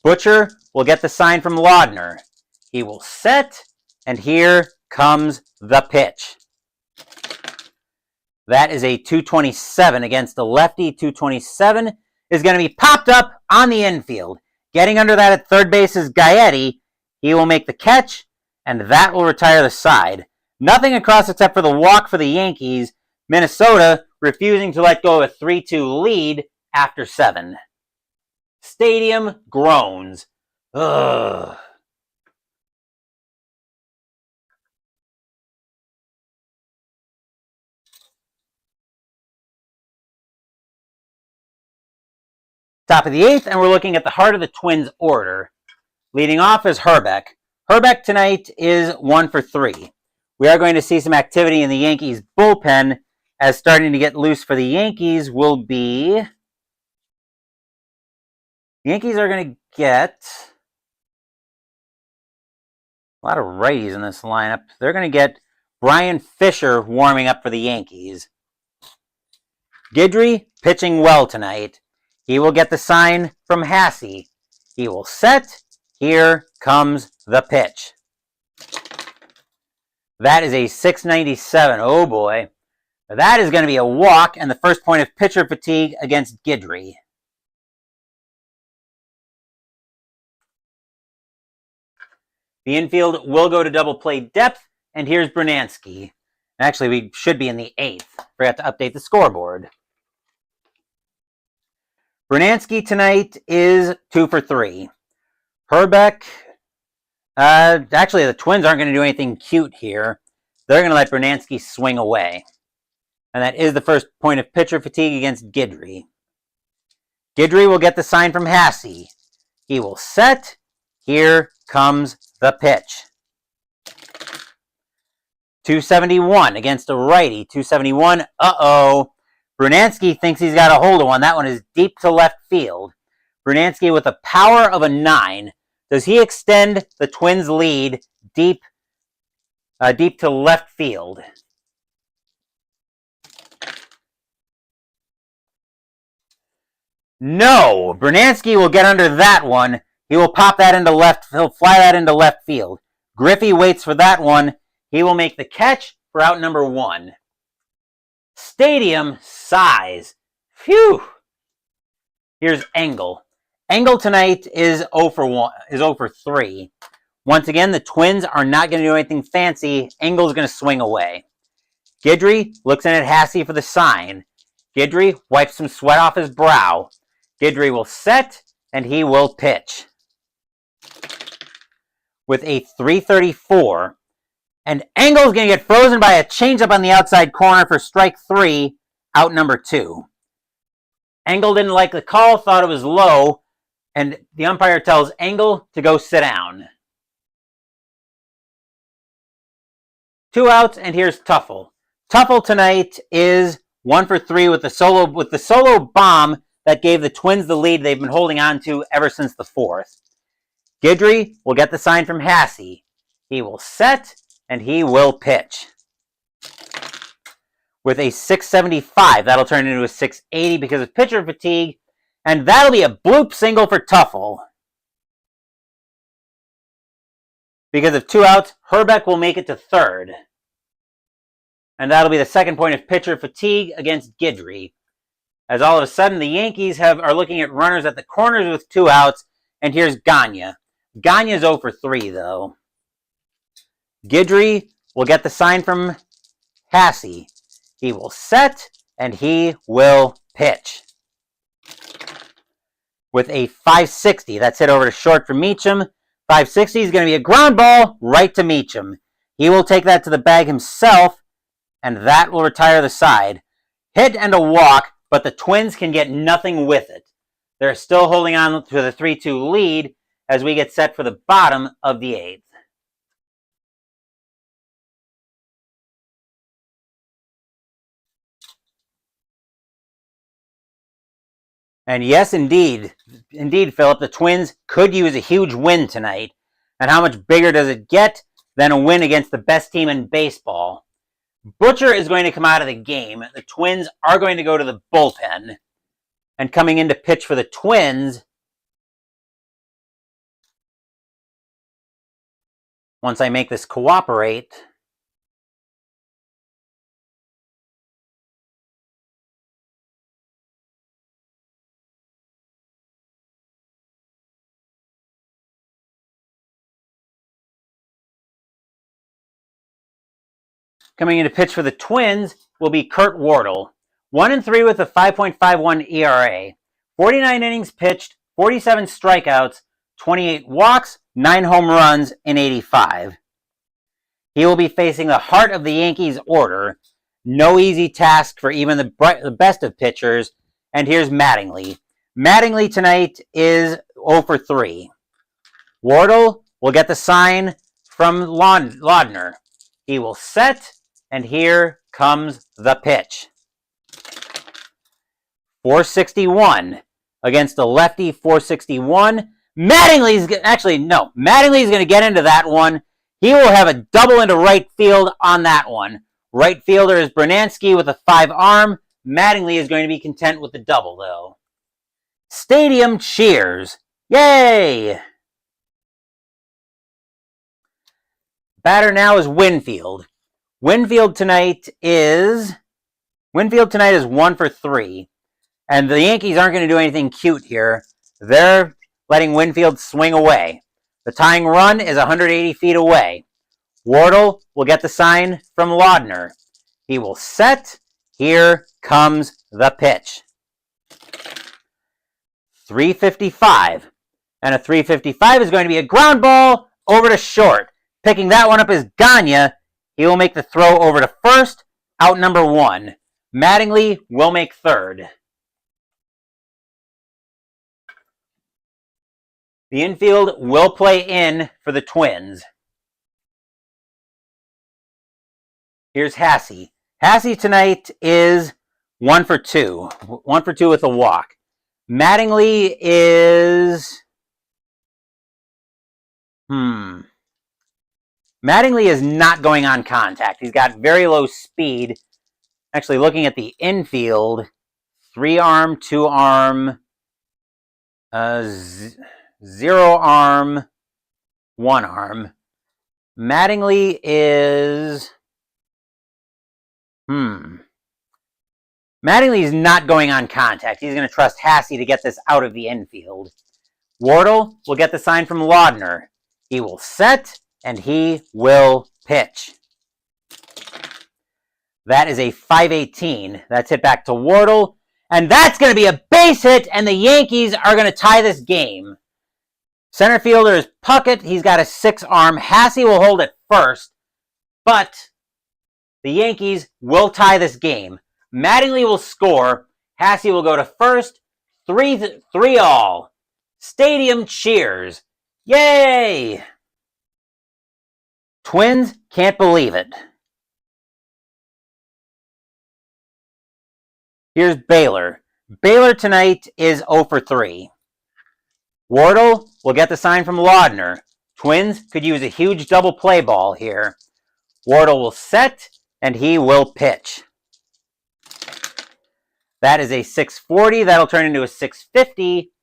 Butcher will get the sign from Laudner. He will set, and here comes the pitch. That is a 227 against the lefty. 227 is going to be popped up on the infield. Getting under that at third base is Gaetti. He will make the catch, and that will retire the side. Nothing across except for the walk for the Yankees. Minnesota refusing to let go of a 3-2 lead after 7. Stadium groans. Ugh. Top of the 8th, and we're looking at the heart of the Twins order. Leading off is Herbeck. Herbeck tonight is 1 for 3. We are going to see some activity in the Yankees bullpen, as starting to get loose for the Yankees will be... The Yankees are going to get a lot of righties in this lineup. They're going to get Brian Fisher warming up for the Yankees. Guidry pitching well tonight. He will get the sign from Hasse. He will set. Here comes the pitch. That is a 697. Oh boy. That is going to be a walk and the first point of pitcher fatigue against Guidry. The infield will go to double play depth, and here's Brunansky. Actually, we should be in the 8th. Forgot to update the scoreboard. Brunansky tonight is 2 for 3. Herbeck, actually the Twins aren't going to do anything cute here. They're going to let Brunansky swing away. And that is the first point of pitcher fatigue against Guidry. Guidry will get the sign from Hasse. He will set. Here comes the pitch. 271 against a righty. 271. Uh-oh. Brunansky thinks he's got a hold of one. That one is deep to left field. Brunansky with the power of a 9. Does he extend the Twins' lead deep to left field? No. Brunansky will get under that one. He will pop that into left. He'll fly that into left field. Griffey waits for that one. He will make the catch for out number 1. Stadium size. Phew. Here's Engel. Engel tonight is 0 for 1. Is 0 for 3. Once again, the Twins are not going to do anything fancy. Engel's going to swing away. Guidry looks in at Hasse for the sign. Guidry wipes some sweat off his brow. Guidry will set, and he will pitch. With a 334. And Engel's going to get frozen by a changeup on the outside corner for strike 3, out number 2. Engel didn't like the call, thought it was low, and the umpire tells Engel to go sit down. 2 outs, and here's Tuffle. Tuffle tonight is 1 for 3 with the solo bomb that gave the Twins the lead they've been holding on to ever since the 4th. Guidry will get the sign from Hasse. He will set, and he will pitch. With a 675, that'll turn into a 680 because of pitcher fatigue, and that'll be a bloop single for Tuffle. Because of 2 outs, Herbeck will make it to 3rd. And that'll be the second point of pitcher fatigue against Guidry. As all of a sudden, the Yankees are looking at runners at the corners with 2 outs, and here's Gagne. Gagne's 0 for 3, though. Guidry will get the sign from Hasse. He will set, and he will pitch. With a 560, that's hit over to short for Meacham. 560 is going to be a ground ball right to Meacham. He will take that to the bag himself, and that will retire the side. Hit and a walk, but the Twins can get nothing with it. They're still holding on to the 3-2 lead as we get set for the bottom of the 8th. And yes, indeed, Philip, the Twins could use a huge win tonight. And how much bigger does it get than a win against the best team in baseball? Butcher is going to come out of the game. The Twins are going to go to the bullpen. And coming in to pitch for the Twins, once I make this cooperate, Coming in to pitch for the Twins will be Kurt Wardle. 1-3 with a 5.51 ERA. 49 innings pitched, 47 strikeouts, 28 walks, 9 home runs in 85. He will be facing the heart of the Yankees order. No easy task for even the best of pitchers. And here's Mattingly. Mattingly tonight is 0 for 3. Wardle will get the sign from Laudner. He will set, and here comes the pitch. 461 against the lefty, 461. Mattingly's going to get into that one. He will have a double into right field on that one. Right fielder is Bernansky with a 5-arm. Mattingly is going to be content with the double, though. Stadium cheers. Yay! Batter now is Winfield. Winfield tonight is 1 for 3. And the Yankees aren't going to do anything cute here. They're letting Winfield swing away. The tying run is 180 feet away. Wardle will get the sign from Laudner. He will set. Here comes the pitch. 355. And a 355 is going to be a ground ball over to short. Picking that one up is Gagne. He will make the throw over to first, out number 1. Mattingly will make third. The infield will play in for the Twins. Here's Hasse. Hasse tonight is 1 for 2. 1 for 2 with a walk. Mattingly is... Mattingly is not going on contact. He's got very low speed. Actually, looking at the infield, 3-arm, 2-arm, 0-arm, 1-arm. Mattingly is... Mattingly is not going on contact. He's going to trust Hasse to get this out of the infield. Wardle will get the sign from Laudner. He will set, and he will pitch. That is a 518. That's hit back to Wardle. And that's going to be a base hit, and the Yankees are going to tie this game. Center fielder is Puckett. He's got a 6-arm. Hasse will hold it first, but the Yankees will tie this game. Mattingly will score. Hasse will go to first. 3-all. Stadium cheers. Yay! Twins can't believe it. Here's Baylor. Baylor tonight is 0 for 3. Wardle will get the sign from Laudner. Twins could use a huge double play ball here. Wardle will set, and he will pitch. That is a 640. That'll turn into a 650,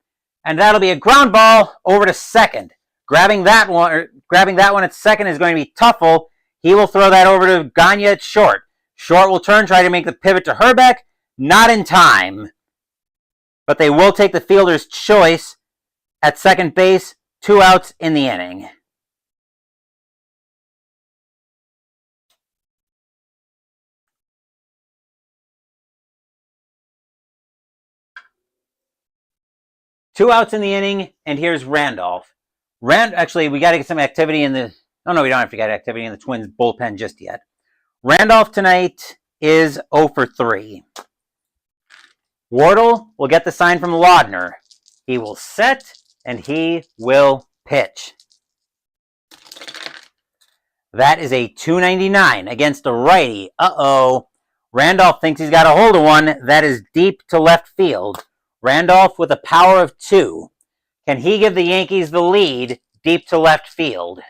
and that'll be a ground ball over to second. Grabbing that one at second is going to be Tuffle. He will throw that over to Gagne at short. Short will turn, try to make the pivot to Herbeck. Not in time. But they will take the fielder's choice at second base. 2 outs in the inning. Two outs in the inning, and here's Randolph. Actually, we got to get some activity in the... Oh, no, we don't have to get activity in the Twins' bullpen just yet. Randolph tonight is 0 for 3. Wardle will get the sign from Laudner. He will set, and he will pitch. That is a 299 against a righty. Uh-oh. Randolph thinks he's got a hold of one. That is deep to left field. Randolph with a power of 2. Can he give the Yankees the lead deep to left field?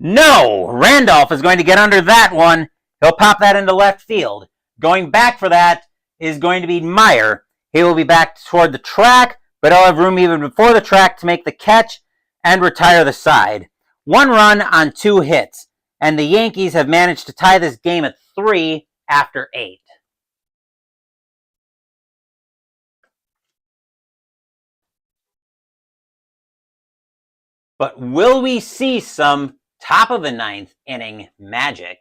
No! Randolph is going to get under that one. He'll pop that into left field. Going back for that is going to be Meyer. He will be back toward the track, but he'll have room even before the track to make the catch and retire the side. 1 run on 2 hits, and the Yankees have managed to tie this game at 3 after 8. But will we see some top of the ninth inning magic?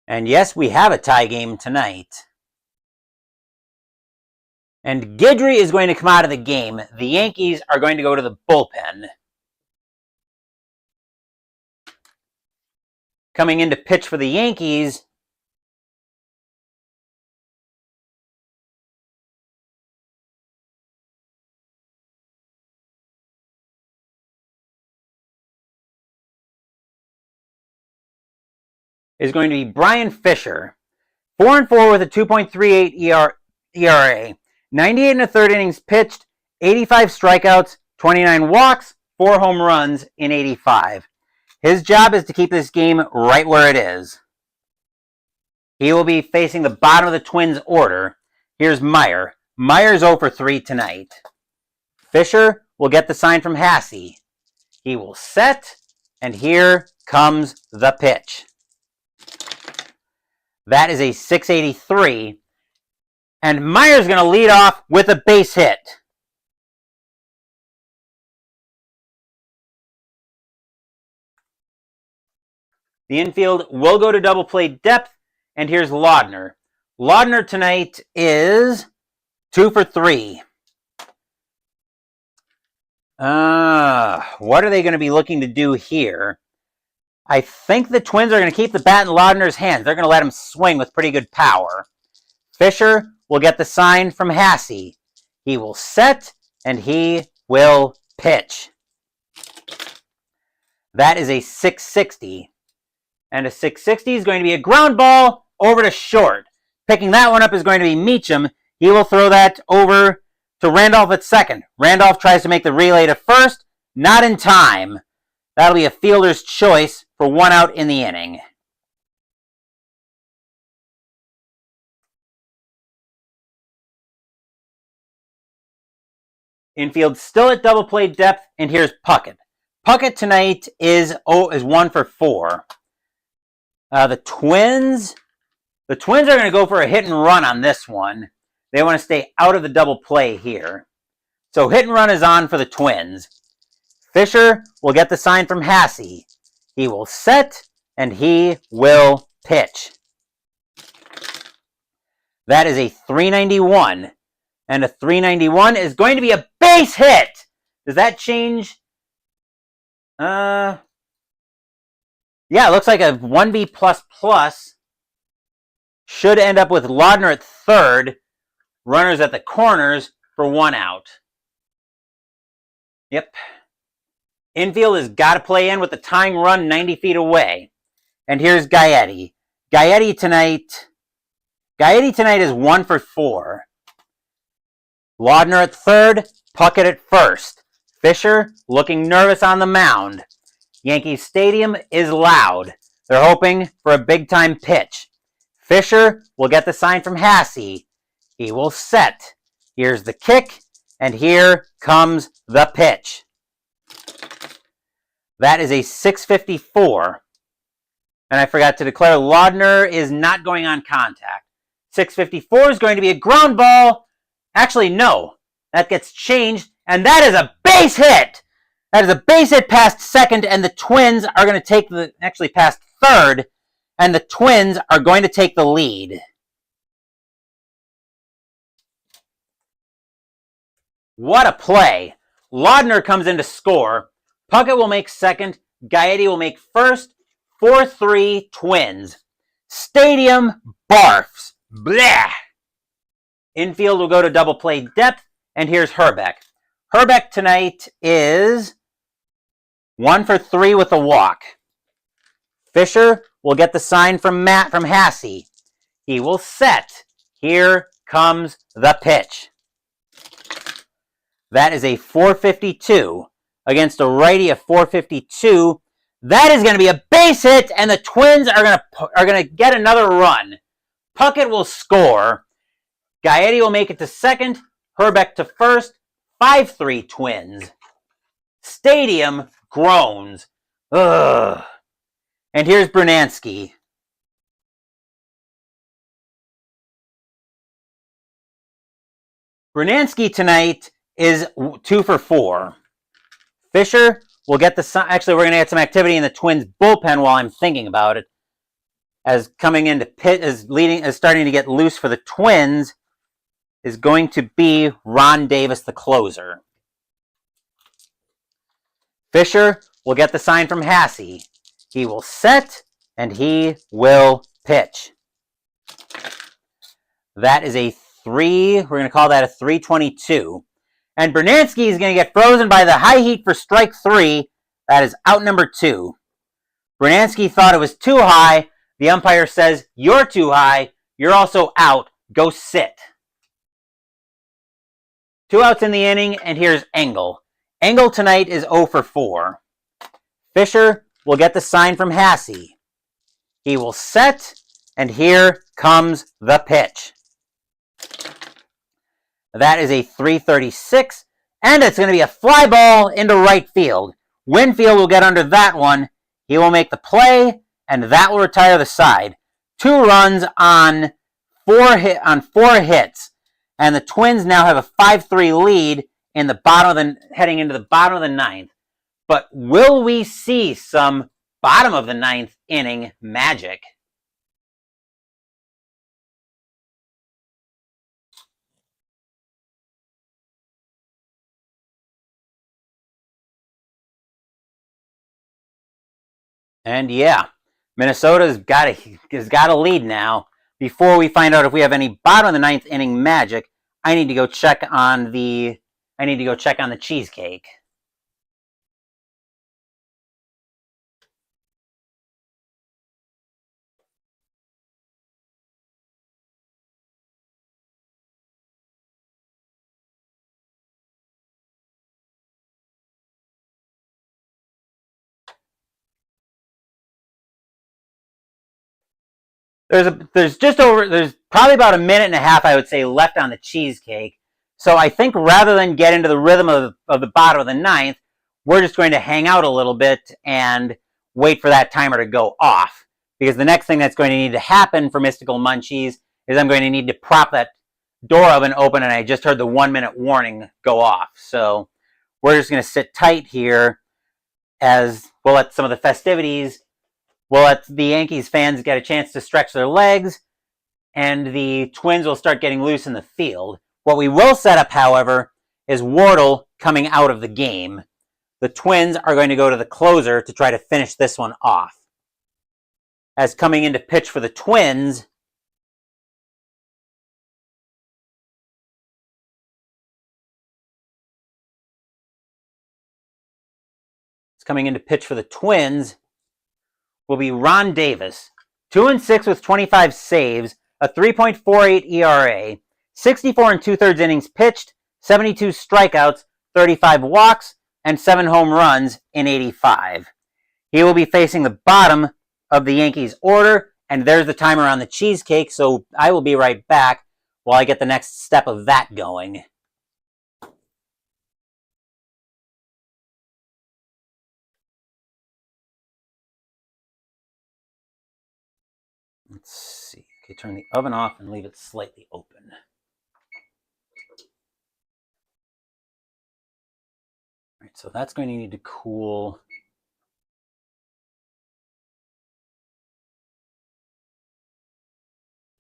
And yes, we have a tie game tonight. And Guidry is going to come out of the game. The Yankees are going to go to the bullpen. Coming in to pitch for the Yankees is going to be Brian Fisher. 4-4 with a 2.38 ERA. 98 and a third innings pitched, 85 strikeouts, 29 walks, 4 home runs in 85. His job is to keep this game right where it is. He will be facing the bottom of the Twins' order. Here's Meyer. Meyer's 0 for 3 tonight. Fisher will get the sign from Hasse. He will set, and here comes the pitch. That is a 683. And Meyer's going to lead off with a base hit. The infield will go to double play depth, and here's Laudner. Laudner tonight is 2 for 3. What are they going to be looking to do here? I think the Twins are going to keep the bat in Laudner's hands. They're going to let him swing with pretty good power. Fisher will get the sign from Hasse. He will set, and he will pitch. That is a 660. And a 660 is going to be a ground ball over to short. Picking that one up is going to be Meacham. He will throw that over to Randolph at second. Randolph tries to make the relay to first. Not in time. That'll be a fielder's choice for 1 out in the inning. Infield still at double play depth, and here's Puckett. Puckett tonight is 1 for 4. The Twins are going to go for a hit and run on this one. They want to stay out of the double play here. So hit and run is on for the Twins. Fisher will get the sign from Hasse. He will set, and he will pitch. That is a 391. And a 391 is going to be a base hit. Does that change? Yeah, it looks like a 1B++. Should end up with Laudner at third. Runners at the corners for 1 out. Yep. Infield has got to play in with the tying run 90 feet away. And here's Gaetti. Gaetti tonight is 1 for 4. Laudner at third, Puckett at first. Fisher looking nervous on the mound. Yankee Stadium is loud. They're hoping for a big-time pitch. Fisher will get the sign from Hasse. He will set. Here's the kick, and here comes the pitch. That is a 654. And I forgot to declare Laudner is not going on contact. 654 is going to be a ground ball. Actually, no. That gets changed, and that is a base hit. That is a base hit past second, and the Twins are going to take actually past third, and the Twins are going to take the lead. What a play. Laudner comes in to score. Puckett will make second. Gaetti will make first. 4-3 Twins. Stadium barfs. Blech. Infield will go to double play depth, and here's Herbeck. Herbeck tonight is 1 for 3 with a walk. Fisher will get the sign from Hasse. He will set. Here comes the pitch. That is a 452 against a righty of 452. That is going to be a base hit, and the Twins are going to get another run. Puckett will score. Gaetti will make it to second. Herbeck to first. 5-3 Twins. Stadium groans. Ugh. And here's Brunansky. Brunansky tonight is 2 for 4. Fisher will get the... Actually, we're going to get some activity in the Twins bullpen while I'm thinking about it. As coming into pit, as starting to get loose for the Twins is going to be Ron Davis, the closer. Fisher will get the sign from Hasse. He will set, and he will pitch. That is a 3. We're going to call that a 322. And Brunansky is going to get frozen by the high heat for strike 3. That is out number 2. Brunansky thought it was too high. The umpire says, you're too high. You're also out. Go sit. 2 outs in the inning, and here's Engel. Engel tonight is 0 for 4. Fisher will get the sign from Hasse. He will set, and here comes the pitch. That is a 336, and it's going to be a fly ball into right field. Winfield will get under that one. He will make the play, and that will retire the side. 2 runs on 4 hits, and the Twins now have a 5-3 lead in the heading into the bottom of the 9th. But will we see some bottom of the 9th inning magic? And yeah, Minnesota's got a lead now. Before we find out if we have any bottom of the 9th inning magic, I need to go check on the cheesecake. There's probably about a minute and a half, I would say, left on the cheesecake. So I think rather than get into the rhythm of the bottom of the 9th, we're just going to hang out a little bit and wait for that timer to go off. Because the next thing that's going to need to happen for Mystical Munchies is I'm going to need to prop that door oven open, and I just heard the 1-minute warning go off. So we're just going to sit tight here as we'll let some of the festivities... We'll let the Yankees fans get a chance to stretch their legs, and the Twins will start getting loose in the field. What we will set up, however, is Wardle coming out of the game. The Twins are going to go to the closer to try to finish this one off. As coming in to pitch for the Twins, will be Ron Davis. 2-6 with 25 saves, a 3.48 ERA, 64 2/3 innings pitched, 72 strikeouts, 35 walks, and 7 home runs in 85. He will be facing the bottom of the Yankees order, and there's the timer on the cheesecake, so I will be right back while I get the next step of that going. Let's see. Okay, turn the oven off and leave it slightly open. All right, so that's going to need to cool.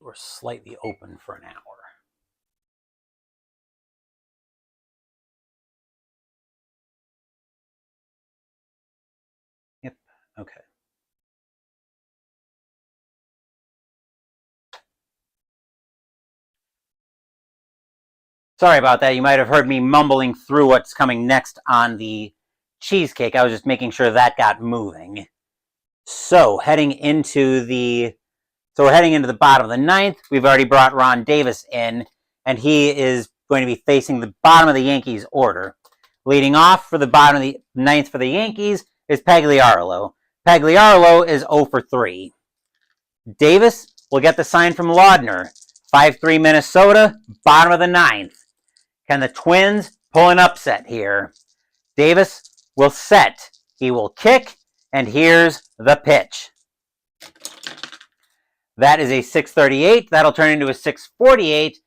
Or slightly open for an hour. Yep, okay. Sorry about that. You might have heard me mumbling through what's coming next on the cheesecake. I was just making sure that got moving. So, we're heading into the bottom of the 9th. We've already brought Ron Davis in, and he is going to be facing the bottom of the Yankees order. Leading off for the bottom of the 9th for the Yankees is Pagliarolo. Pagliarolo is 0 for 3. Davis will get the sign from Laudner. 5-3 Minnesota, bottom of the 9th. Can the Twins pull an upset here? Davis will set. He will kick, and here's the pitch. That is a 638. That'll turn into a 648,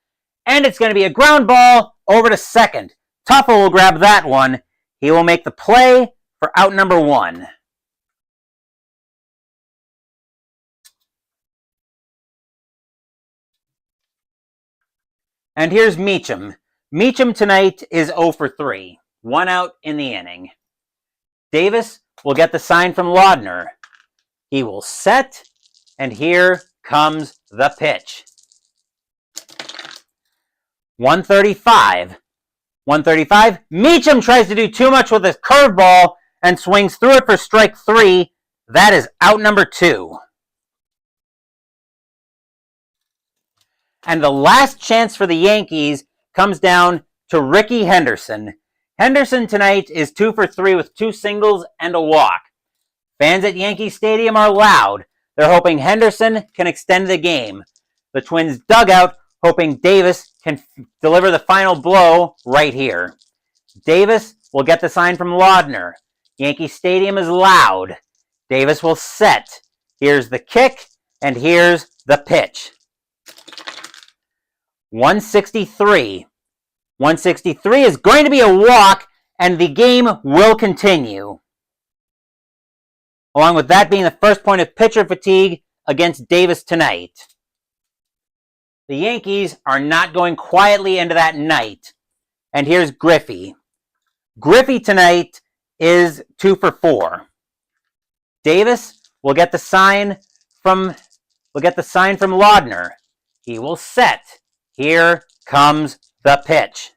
and it's going to be a ground ball over to second. Tuffle will grab that one. He will make the play for out number 1. And here's Meacham. Meacham tonight is 0 for 3. 1 out in the inning. Davis will get the sign from Laudner. He will set, and here comes the pitch. 135. 135. Meacham tries to do too much with his curveball and swings through it for strike 3. That is out number 2. And the last chance for the Yankees comes down to Ricky Henderson. Henderson tonight is 2 for 3 with 2 singles and a walk. Fans at Yankee Stadium are loud. They're hoping Henderson can extend the game. The Twins dugout hoping Davis can deliver the final blow right here. Davis will get the sign from Laudner. Yankee Stadium is loud. Davis will set. Here's the kick, and here's the pitch. 163. 163 is going to be a walk, and the game will continue. Along with that being the first point of pitcher fatigue against Davis tonight. The Yankees are not going quietly into that night. And here's Griffey. Griffey tonight is 2 for 4. Davis will get the sign from Laudner. He will set. Here comes the pitch.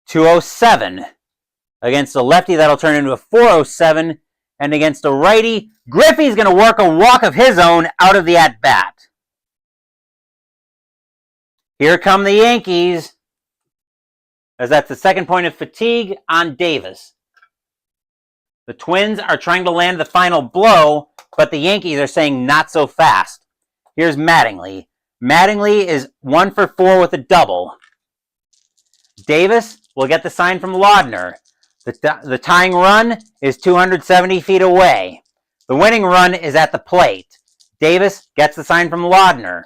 207. Against a lefty, that'll turn into a 407. And against a righty, Griffey's going to work a walk of his own out of the at-bat. Here come the Yankees, as that's the second point of fatigue on Davis. The Twins are trying to land the final blow, but the Yankees are saying not so fast. Here's Mattingly. Mattingly is 1 for 4 with a double. Davis will get the sign from Laudner. The tying run is 270 feet away. The winning run is at the plate. Davis gets the sign from Laudner.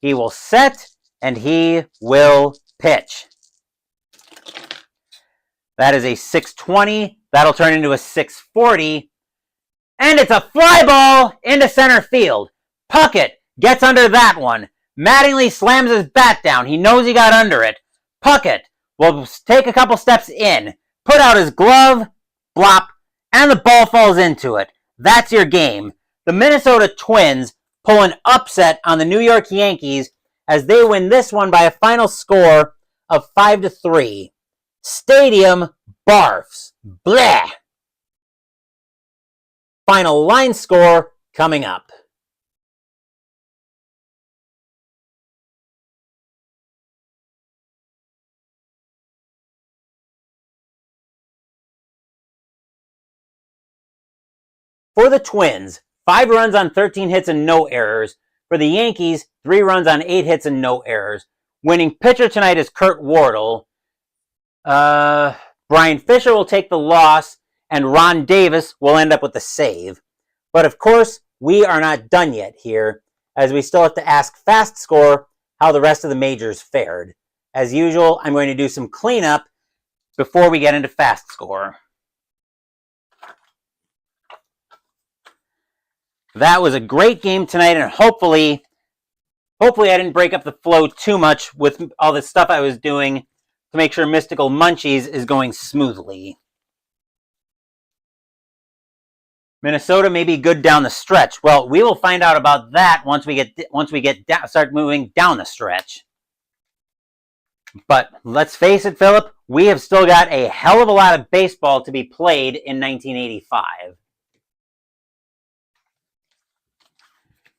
He will set, and he will pitch. That is a 620. That'll turn into a 640. And it's a fly ball into center field. Puckett gets under that one. Mattingly slams his bat down. He knows he got under it. Puckett will take a couple steps in, put out his glove, blop, and the ball falls into it. That's your game. The Minnesota Twins pull an upset on the New York Yankees as they win this one by a final score of 5-3. Stadium barfs. Bleh. Final line score coming up. For the Twins, 5 runs on 13 hits and no errors. For the Yankees, 3 runs on 8 hits and no errors. Winning pitcher tonight is Kurt Wardle. Brian Fisher will take the loss, and Ron Davis will end up with the save. But of course, we are not done yet here, as we still have to ask Fast Score how the rest of the majors fared. As usual, I'm going to do some cleanup before we get into Fast Score. That was a great game tonight, and hopefully I didn't break up the flow too much with all the stuff I was doing to make sure Mystical Munchies is going smoothly. Minnesota may be good down the stretch. Well, we will find out about that once we start moving down the stretch. But let's face it, Philip, we have still got a hell of a lot of baseball to be played in 1985.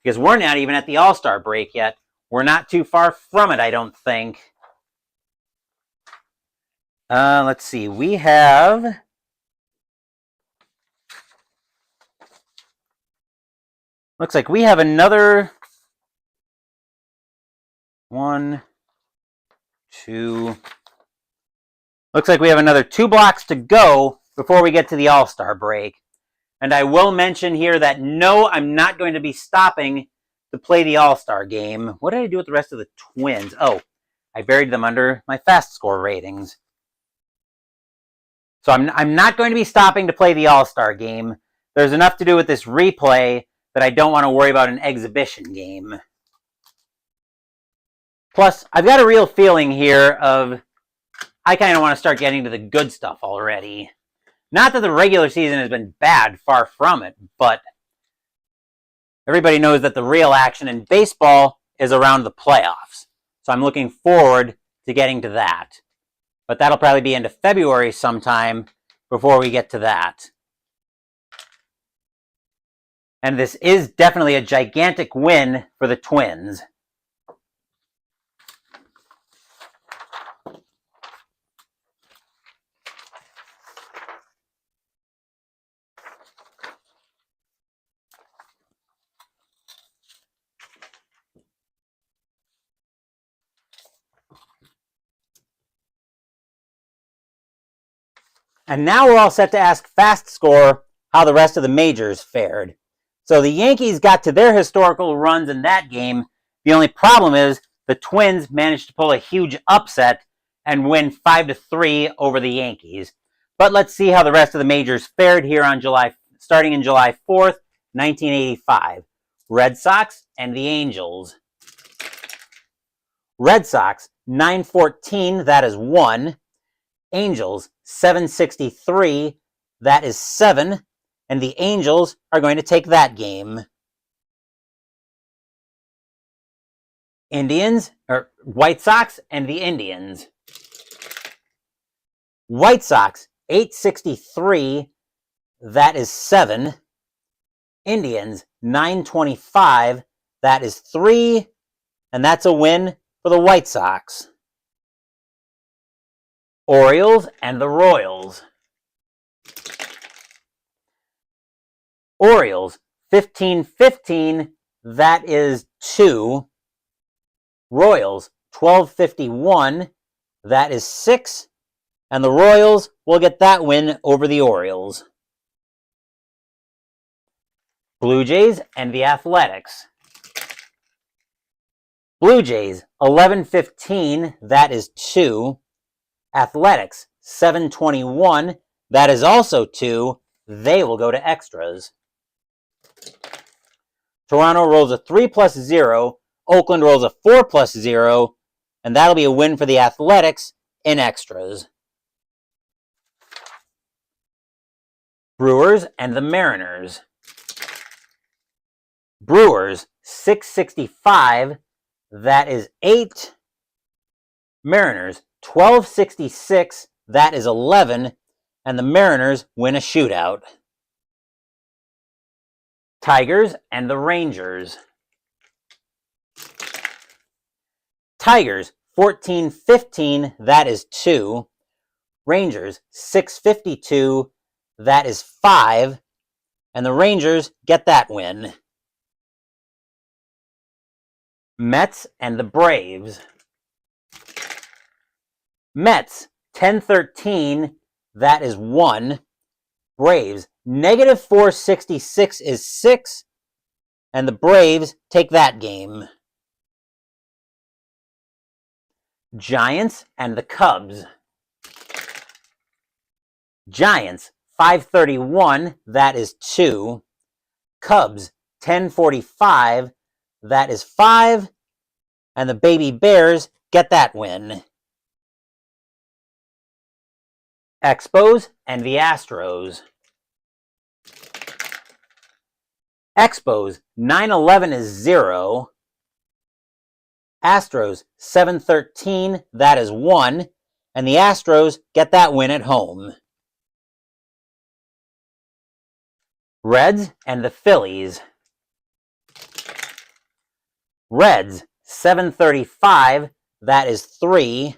Because we're not even at the All-Star break yet. We're not too far from it, I don't think. Let's see. We have... Looks like we have another... 1, 2... Looks like we have another 2 blocks to go before we get to the All-Star break. And I will mention here that no, I'm not going to be stopping to play the All-Star game. What did I do with the rest of the Twins? Oh, I buried them under my fast score ratings. So I'm not going to be stopping to play the All-Star game. There's enough to do with this replay that I don't want to worry about an exhibition game. Plus, I've got a real feeling here of I kind of want to start getting to the good stuff already. Not that the regular season has been bad, far from it, but everybody knows that the real action in baseball is around the playoffs. So I'm looking forward to getting to that. But that'll probably be into February sometime before we get to that. And this is definitely a gigantic win for the Twins. And now we're all set to ask Fast Score how the rest of the majors fared. So the Yankees got to their historical runs in that game. The only problem is the Twins managed to pull a huge upset and win 5-3 over the Yankees. But let's see how the rest of the majors fared here on starting in July 4th, 1985. Red Sox and the Angels. Red Sox, 914, that is 1. Angels, 763, that is 7. And the Angels are going to take that game. White Sox and the Indians. White Sox, 863, that is 7. Indians, 925, that is 3. And that's a win for the White Sox. Orioles and the Royals. Orioles, 1515, that is 2. Royals, 1251, that is 6. And the Royals will get that win over the Orioles. Blue Jays and the Athletics. Blue Jays, 1115, that is 2. Athletics, 721, that is also 2. They will go to extras. Toronto rolls a 3+0. Oakland rolls a 4+0. And that'll be a win for the Athletics in extras. Brewers and the Mariners. Brewers, 665, that is 8. Mariners, 1266, that is 11. And the Mariners win a shootout. Tigers and the Rangers. Tigers, 1415, that is 2. Rangers, 652, that is 5. And the Rangers get that win. Mets and the Braves. Mets, 1013, that is 1. Braves, -466 is 6. And the Braves take that game. Giants and the Cubs. Giants, 531, that is 2. Cubs, 1045, that is 5. And the Baby Bears get that win. Expos and the Astros. Expos, 911 is 0. Astros, 713, that is 1. And the Astros get that win at home. Reds and the Phillies. Reds, 735, that is 3.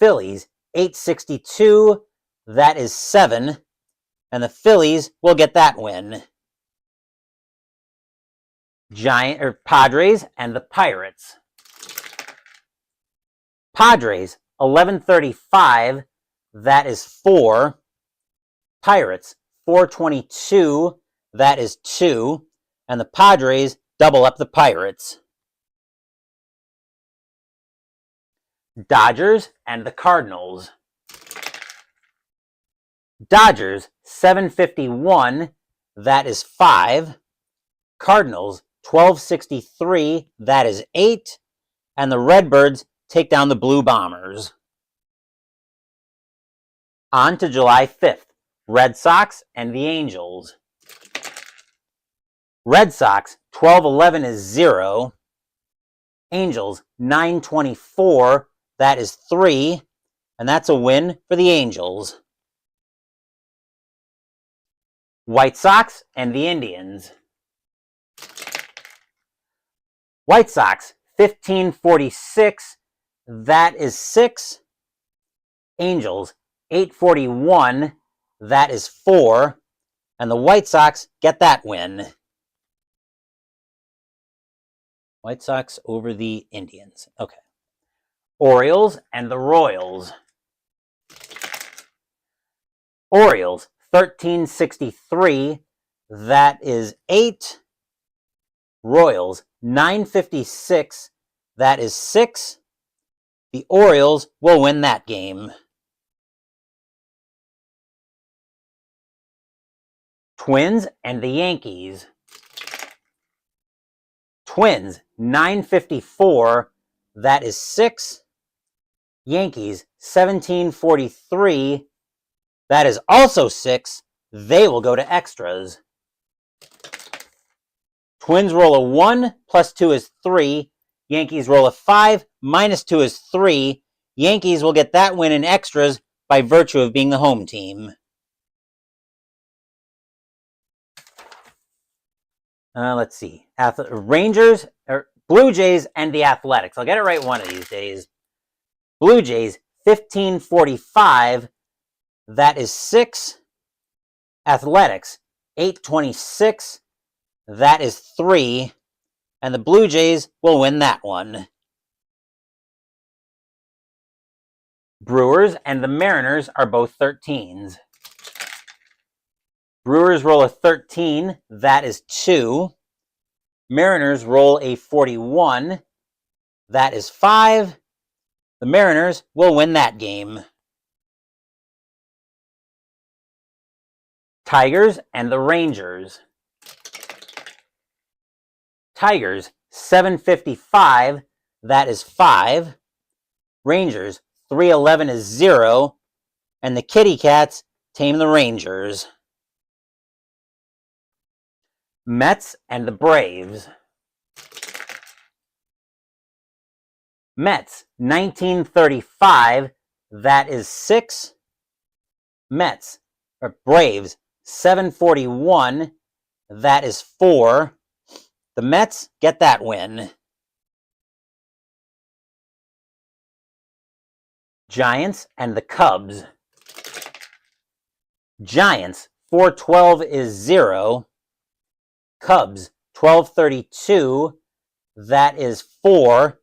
Phillies, 862, that is 7. And the Phillies will get that win. Padres and the Pirates. Padres, 1135, that is 4. Pirates, 422, that is 2. And the Padres double up the Pirates. Dodgers and the Cardinals. Dodgers, 751, that is 5. Cardinals, 1263, that is 8. And the Redbirds take down the Blue Bombers. On to July 5th, Red Sox and the Angels. Red Sox, 1211 is 0. Angels, 924, that is 3. And that's a win for the Angels. White Sox and the Indians. White Sox, 1546, that is 6. Angels, 841, that is 4. And the White Sox get that win. White Sox over the Indians. Okay. Orioles and the Royals. Orioles, 1363, that is 8. Royals, 956, that is 6. The Orioles will win that game. Twins and the Yankees. Twins, 954, that is 6. Yankees, 1743, that is also 6. They will go to extras. Twins roll a 1, plus 2 is 3. Yankees roll a 5, minus 2 is 3. Yankees will get that win in extras by virtue of being the home team. Let's see. Rangers, or Blue Jays and the Athletics. I'll get it right one of these days. Blue Jays, 1545, that is 6. Athletics, 826, that is 3. And the Blue Jays will win that one. Brewers and the Mariners are both 13s. Brewers roll a 13, that is 2. Mariners roll a 41, that is 5. The Mariners will win that game. Tigers and the Rangers. Tigers, 755, that is 5. Rangers, 311 is 0. And the Kitty Cats tame the Rangers. Mets and the Braves. Mets, 1935, that is 6. Mets, or Braves, 741, that is 4. The Mets get that win. Giants and the Cubs. Giants, 412 is 0. Cubs, 1232, that is 4.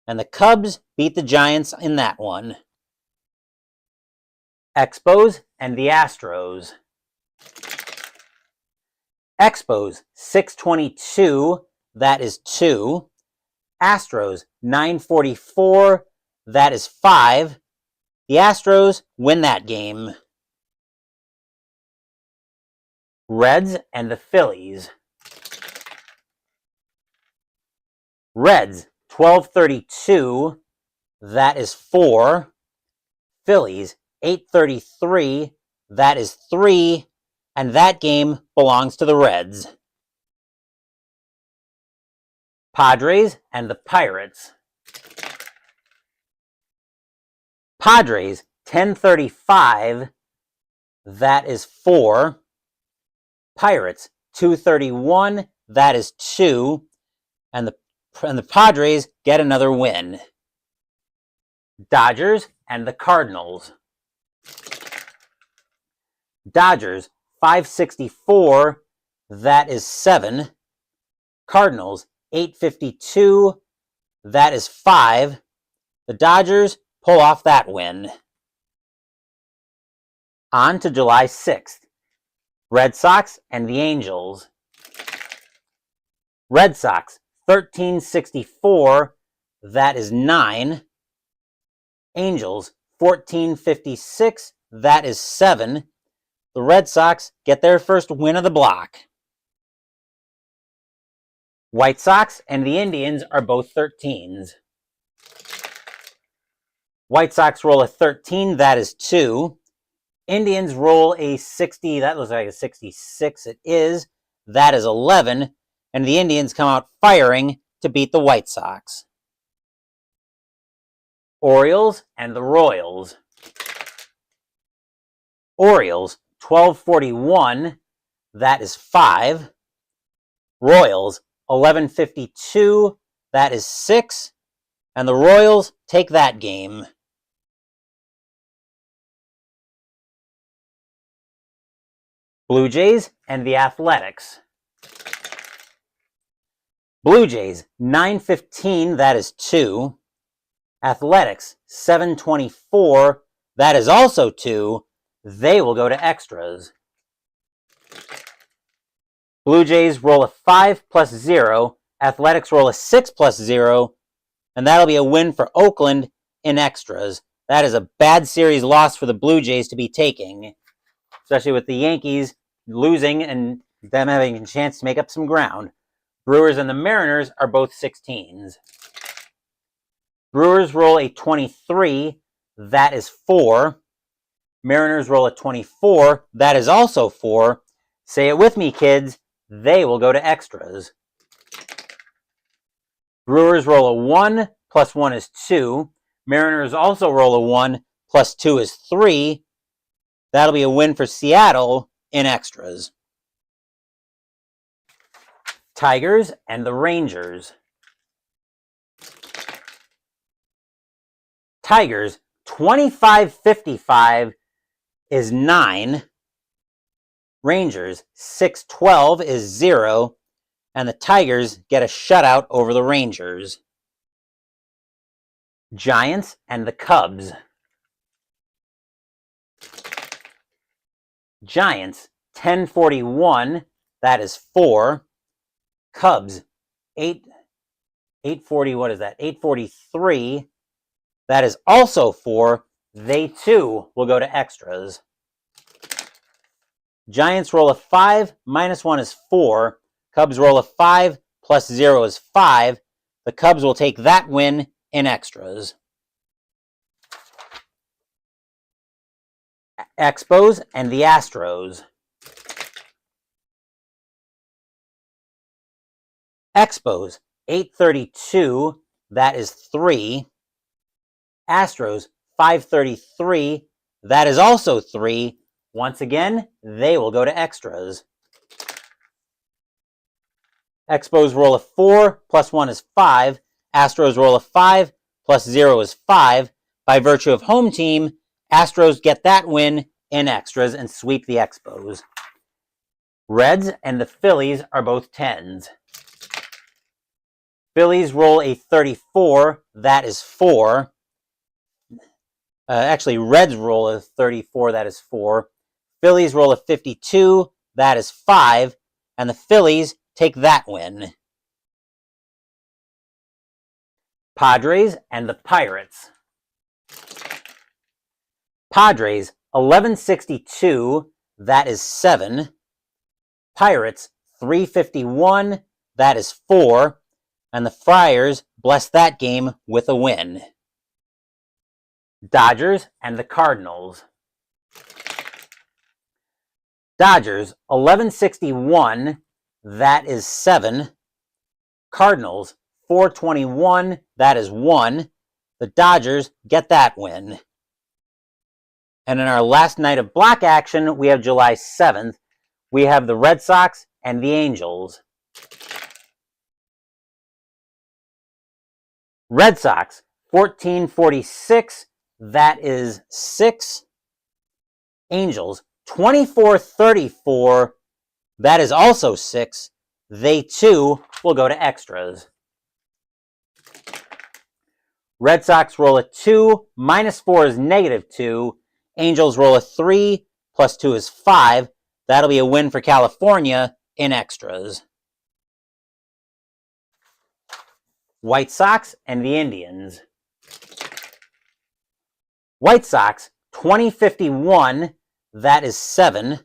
And the Cubs beat the Giants in that one. Expos and the Astros. Expos, 622, that is 2. Astros, 944, that is 5. The Astros win that game. Reds and the Phillies. Reds, 1232, that is 4. Phillies, 833, that is 3. And that game belongs to the Reds. Padres and the Pirates. Padres, 1035, that is 4. Pirates, 231, that is 2. And the Padres get another win. Dodgers and the Cardinals. Dodgers, 564, that is 7. Cardinals, 852, that is 5. The Dodgers pull off that win. On to July 6th. Red Sox and the Angels. Red Sox, 1364, that is 9. Angels, 1456, that is 7. The Red Sox get their first win of the block. White Sox and the Indians are both 13s. White Sox roll a 13, that is 2. Indians roll a 60, that looks like a 66, it is. That is 11. And the Indians come out firing to beat the White Sox. Orioles and the Royals. Orioles, 1241, that is 5. Royals, 1152, that is 6. And the Royals take that game. Blue Jays and the Athletics. Blue Jays, 915, that is 2. Athletics, 724, that is also 2. They will go to extras. Blue Jays roll a 5 plus 0. Athletics roll a 6 plus 0. And that'll be a win for Oakland in extras. That is a bad series loss for the Blue Jays to be taking, especially with the Yankees losing and them having a chance to make up some ground. Brewers and the Mariners are both 16s. Brewers roll a 23, that is 4. Mariners roll a 24, that is also 4. Say it with me, kids. They will go to extras. Brewers roll a 1, plus 1 is 2. Mariners also roll a 1, plus 2 is 3. That'll be a win for Seattle in extras. Tigers and the Rangers. Tigers, 2555 is 9. Rangers, 612 is 0. And the Tigers get a shutout over the Rangers. Giants and the Cubs. Giants, 1041, that is 4. Cubs, 840, what is that? 843, that is also 4. They too will go to extras. Giants roll a 5, minus 1 is 4. Cubs roll a 5, plus 0 is 5. The Cubs will take that win in extras. Expos and the Astros. Expos, 832, that is 3. Astros, 533, that is also 3. Once again, they will go to extras. Expos roll a 4, plus 1 is 5. Astros roll a 5, plus 0 is 5. By virtue of home team, Astros get that win in extras and sweep the Expos. Reds and the Phillies are both 10s. Phillies roll a 34, that is 4. Actually, Reds roll a 34, that is 4. Phillies roll a 52, that is 5. And the Phillies take that win. Padres and the Pirates. Padres, 1162, that is 7. Pirates, 351, that is 4. And the Friars bless that game with a win. Dodgers and the Cardinals. Dodgers, 1161, that is 7. Cardinals, 421, that is 1. The Dodgers get that win. And in our last night of block action, we have July 7th. We have the Red Sox and the Angels. Red Sox, 1446, that is 6. Angels, 2434, that is also 6. They too will go to extras. Red Sox roll a 2, minus 4 is negative 2. Angels roll a 3, plus 2 is 5. That'll be a win for California in extras. White Sox and the Indians. White Sox, 2051, that is 7.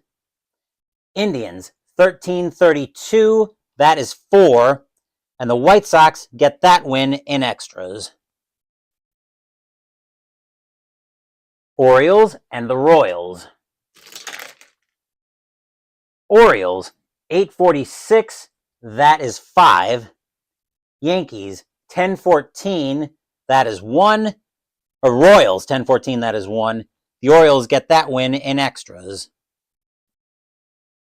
Indians, 1332, that is 4. And the White Sox get that win in extras. Orioles and the Royals. Orioles, 846, that is 5. Yankees, 1014, that is 1. Or Royals, 1014, that is 1. The Orioles get that win in extras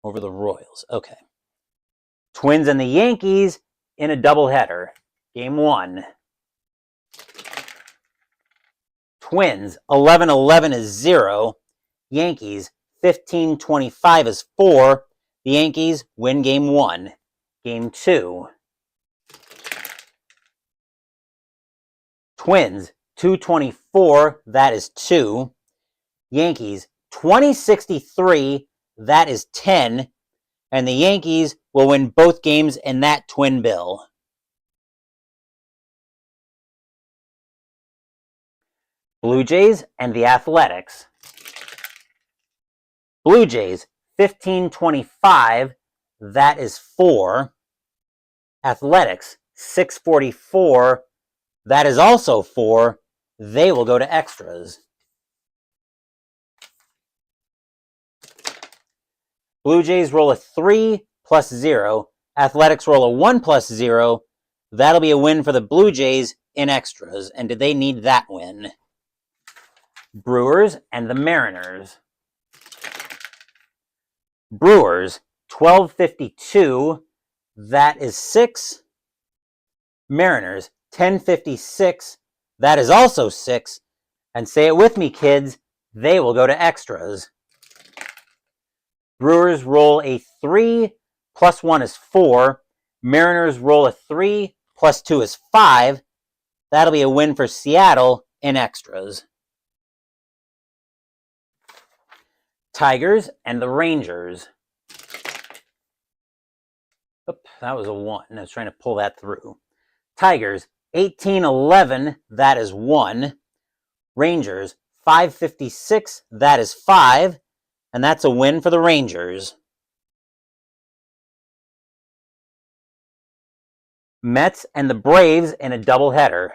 over the Royals. Okay. Twins and the Yankees in a doubleheader. Game 1. Twins, 11-11 is 0. Yankees, 15-25 is 4. The Yankees win Game 1. Game 2. Twins, 224, that is 2. Yankees, 2063, that is 10. And the Yankees will win both games in that twin bill. Blue Jays and the Athletics. Blue Jays, 1525, that is 4. Athletics, 644, that is also 4. They will go to extras. Blue Jays roll a 3 plus 0. Athletics roll a 1 plus 0. That'll be a win for the Blue Jays in extras. And did they need that win? Brewers and the Mariners. Brewers, 1252, that is 6. Mariners, 1056, that is also 6. And say it with me, kids, they will go to extras. Brewers roll a 3 plus 1 is 4. Mariners roll a 3 plus 2 is 5. That'll be a win for Seattle in extras. Tigers and the Rangers. Oop, that was a 1. I was trying to pull that through. Tigers, 1811, that is 1. Rangers, 556, that is 5. And that's a win for the Rangers. Mets and the Braves in a doubleheader.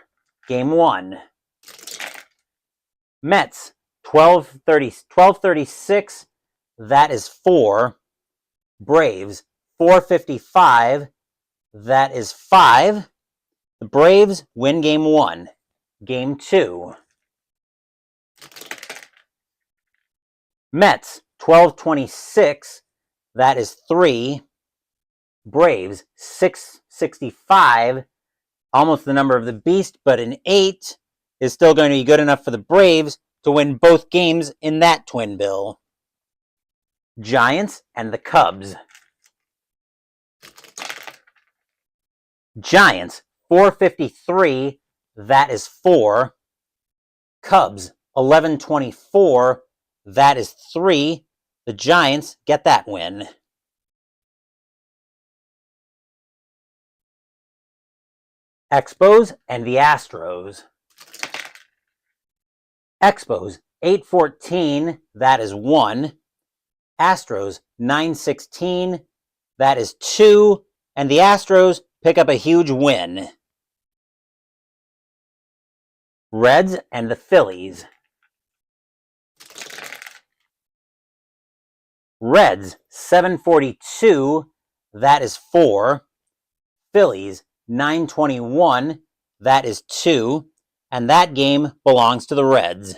Game 1. Mets, 1236, that is 4. Braves, 455, that is 5. The Braves win Game 1. Game 2. Mets, 1226, that is 3. Braves, 665, almost the number of the beast, but an 8 is still going to be good enough for the Braves to win both games in that twin bill. Giants and the Cubs. Giants, 453, that is 4. Cubs, 1124, that is 3. The Giants get that win. Expos and the Astros. Expos, 814, that is 1. Astros, 916, that is 2. And the Astros pick up a huge win. Reds and the Phillies. Reds, 742, that is 4. Phillies, 921, that is 2. And that game belongs to the Reds.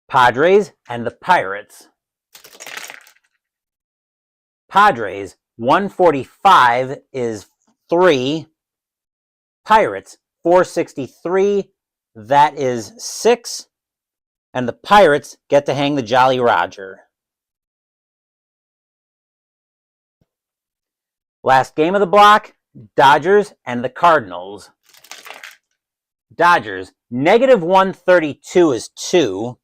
Padres and the Pirates. Padres, 145 is 3. Pirates, 463, that is 6. And the Pirates get to hang the Jolly Roger. Last game of the block, Dodgers and the Cardinals. Dodgers, -132 is 2.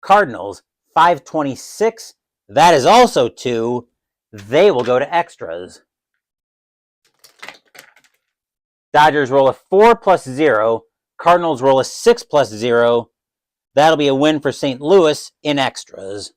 Cardinals, 526, that is also 2. They will go to extras. Dodgers roll a 4 plus 0. Cardinals roll a 6 plus 0. That'll be a win for St. Louis in extras.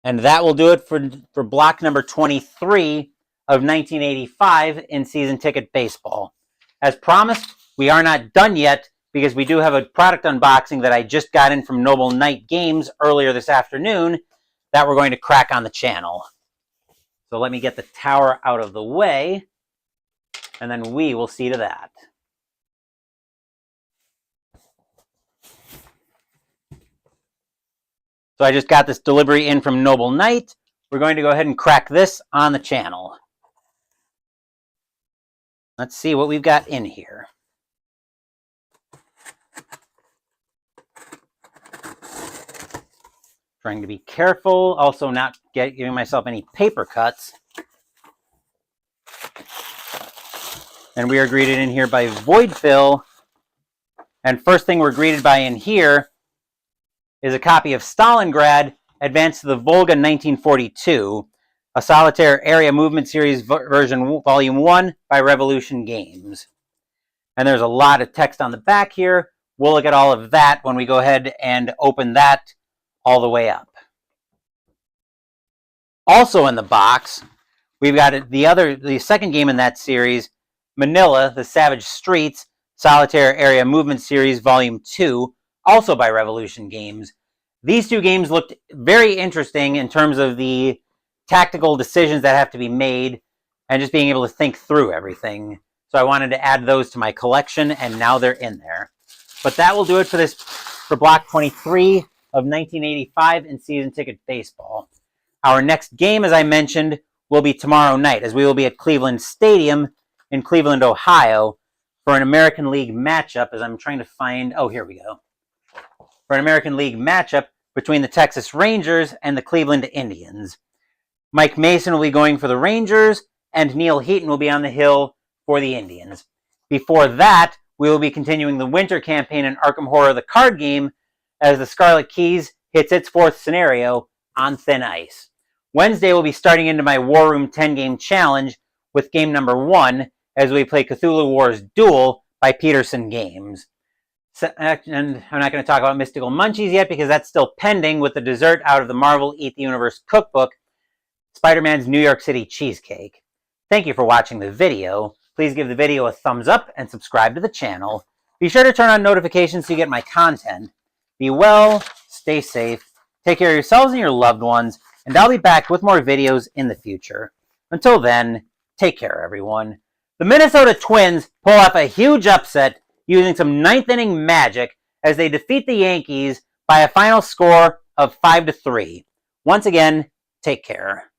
And that will do it for block number 23 of 1985 in season ticket baseball. As promised, we are not done yet because we do have a product unboxing that I just got in from Noble Night Games earlier this afternoon that we're going to crack on the channel. So let me get the tower out of the way, and then we will see to that. So I just got this delivery in from Noble Knight. We're going to go ahead and crack this on the channel. Let's see what we've got in here. Trying to be careful, also not giving myself any paper cuts. And we are greeted in here by Void Fill. And first thing we're greeted by in here is a copy of Stalingrad, Advance to the Volga 1942, a solitaire area movement series version volume 1 by Revolution Games. And there's a lot of text on the back here. We'll look at all of that when we go ahead and open that all the way up. Also in the box, we've got the second game in that series, Manila, the Savage Streets, Solitaire Area Movement Series Volume 2, also by Revolution Games. These two games looked very interesting in terms of the tactical decisions that have to be made and just being able to think through everything. So I wanted to add those to my collection, and now they're in there. But that will do it for block 23 of 1985 in season ticket baseball. Our next game, as I mentioned, will be tomorrow night, as we will be at Cleveland Stadium in Cleveland, Ohio, for an American League matchup, as I'm trying to find... Oh, here we go. For an American League matchup between the Texas Rangers and the Cleveland Indians. Mike Mason will be going for the Rangers, and Neil Heaton will be on the hill for the Indians. Before that, we will be continuing the winter campaign in Arkham Horror, the card game, as the Scarlet Keys hits its fourth scenario on thin ice. Wednesday, we'll be starting into my War Room 10-game challenge with game number 1 as we play Cthulhu Wars Duel by Peterson Games. And I'm not going to talk about Mystical Munchies yet because that's still pending with the dessert out of the Marvel Eat the Universe cookbook, Spider-Man's New York City Cheesecake. Thank you for watching the video. Please give the video a thumbs up and subscribe to the channel. Be sure to turn on notifications so you get my content. Be well, stay safe, take care of yourselves and your loved ones, and I'll be back with more videos in the future. Until then, take care, everyone. The Minnesota Twins pull off a huge upset using some ninth-inning magic as they defeat the Yankees by a final score of 5-3. Once again, take care.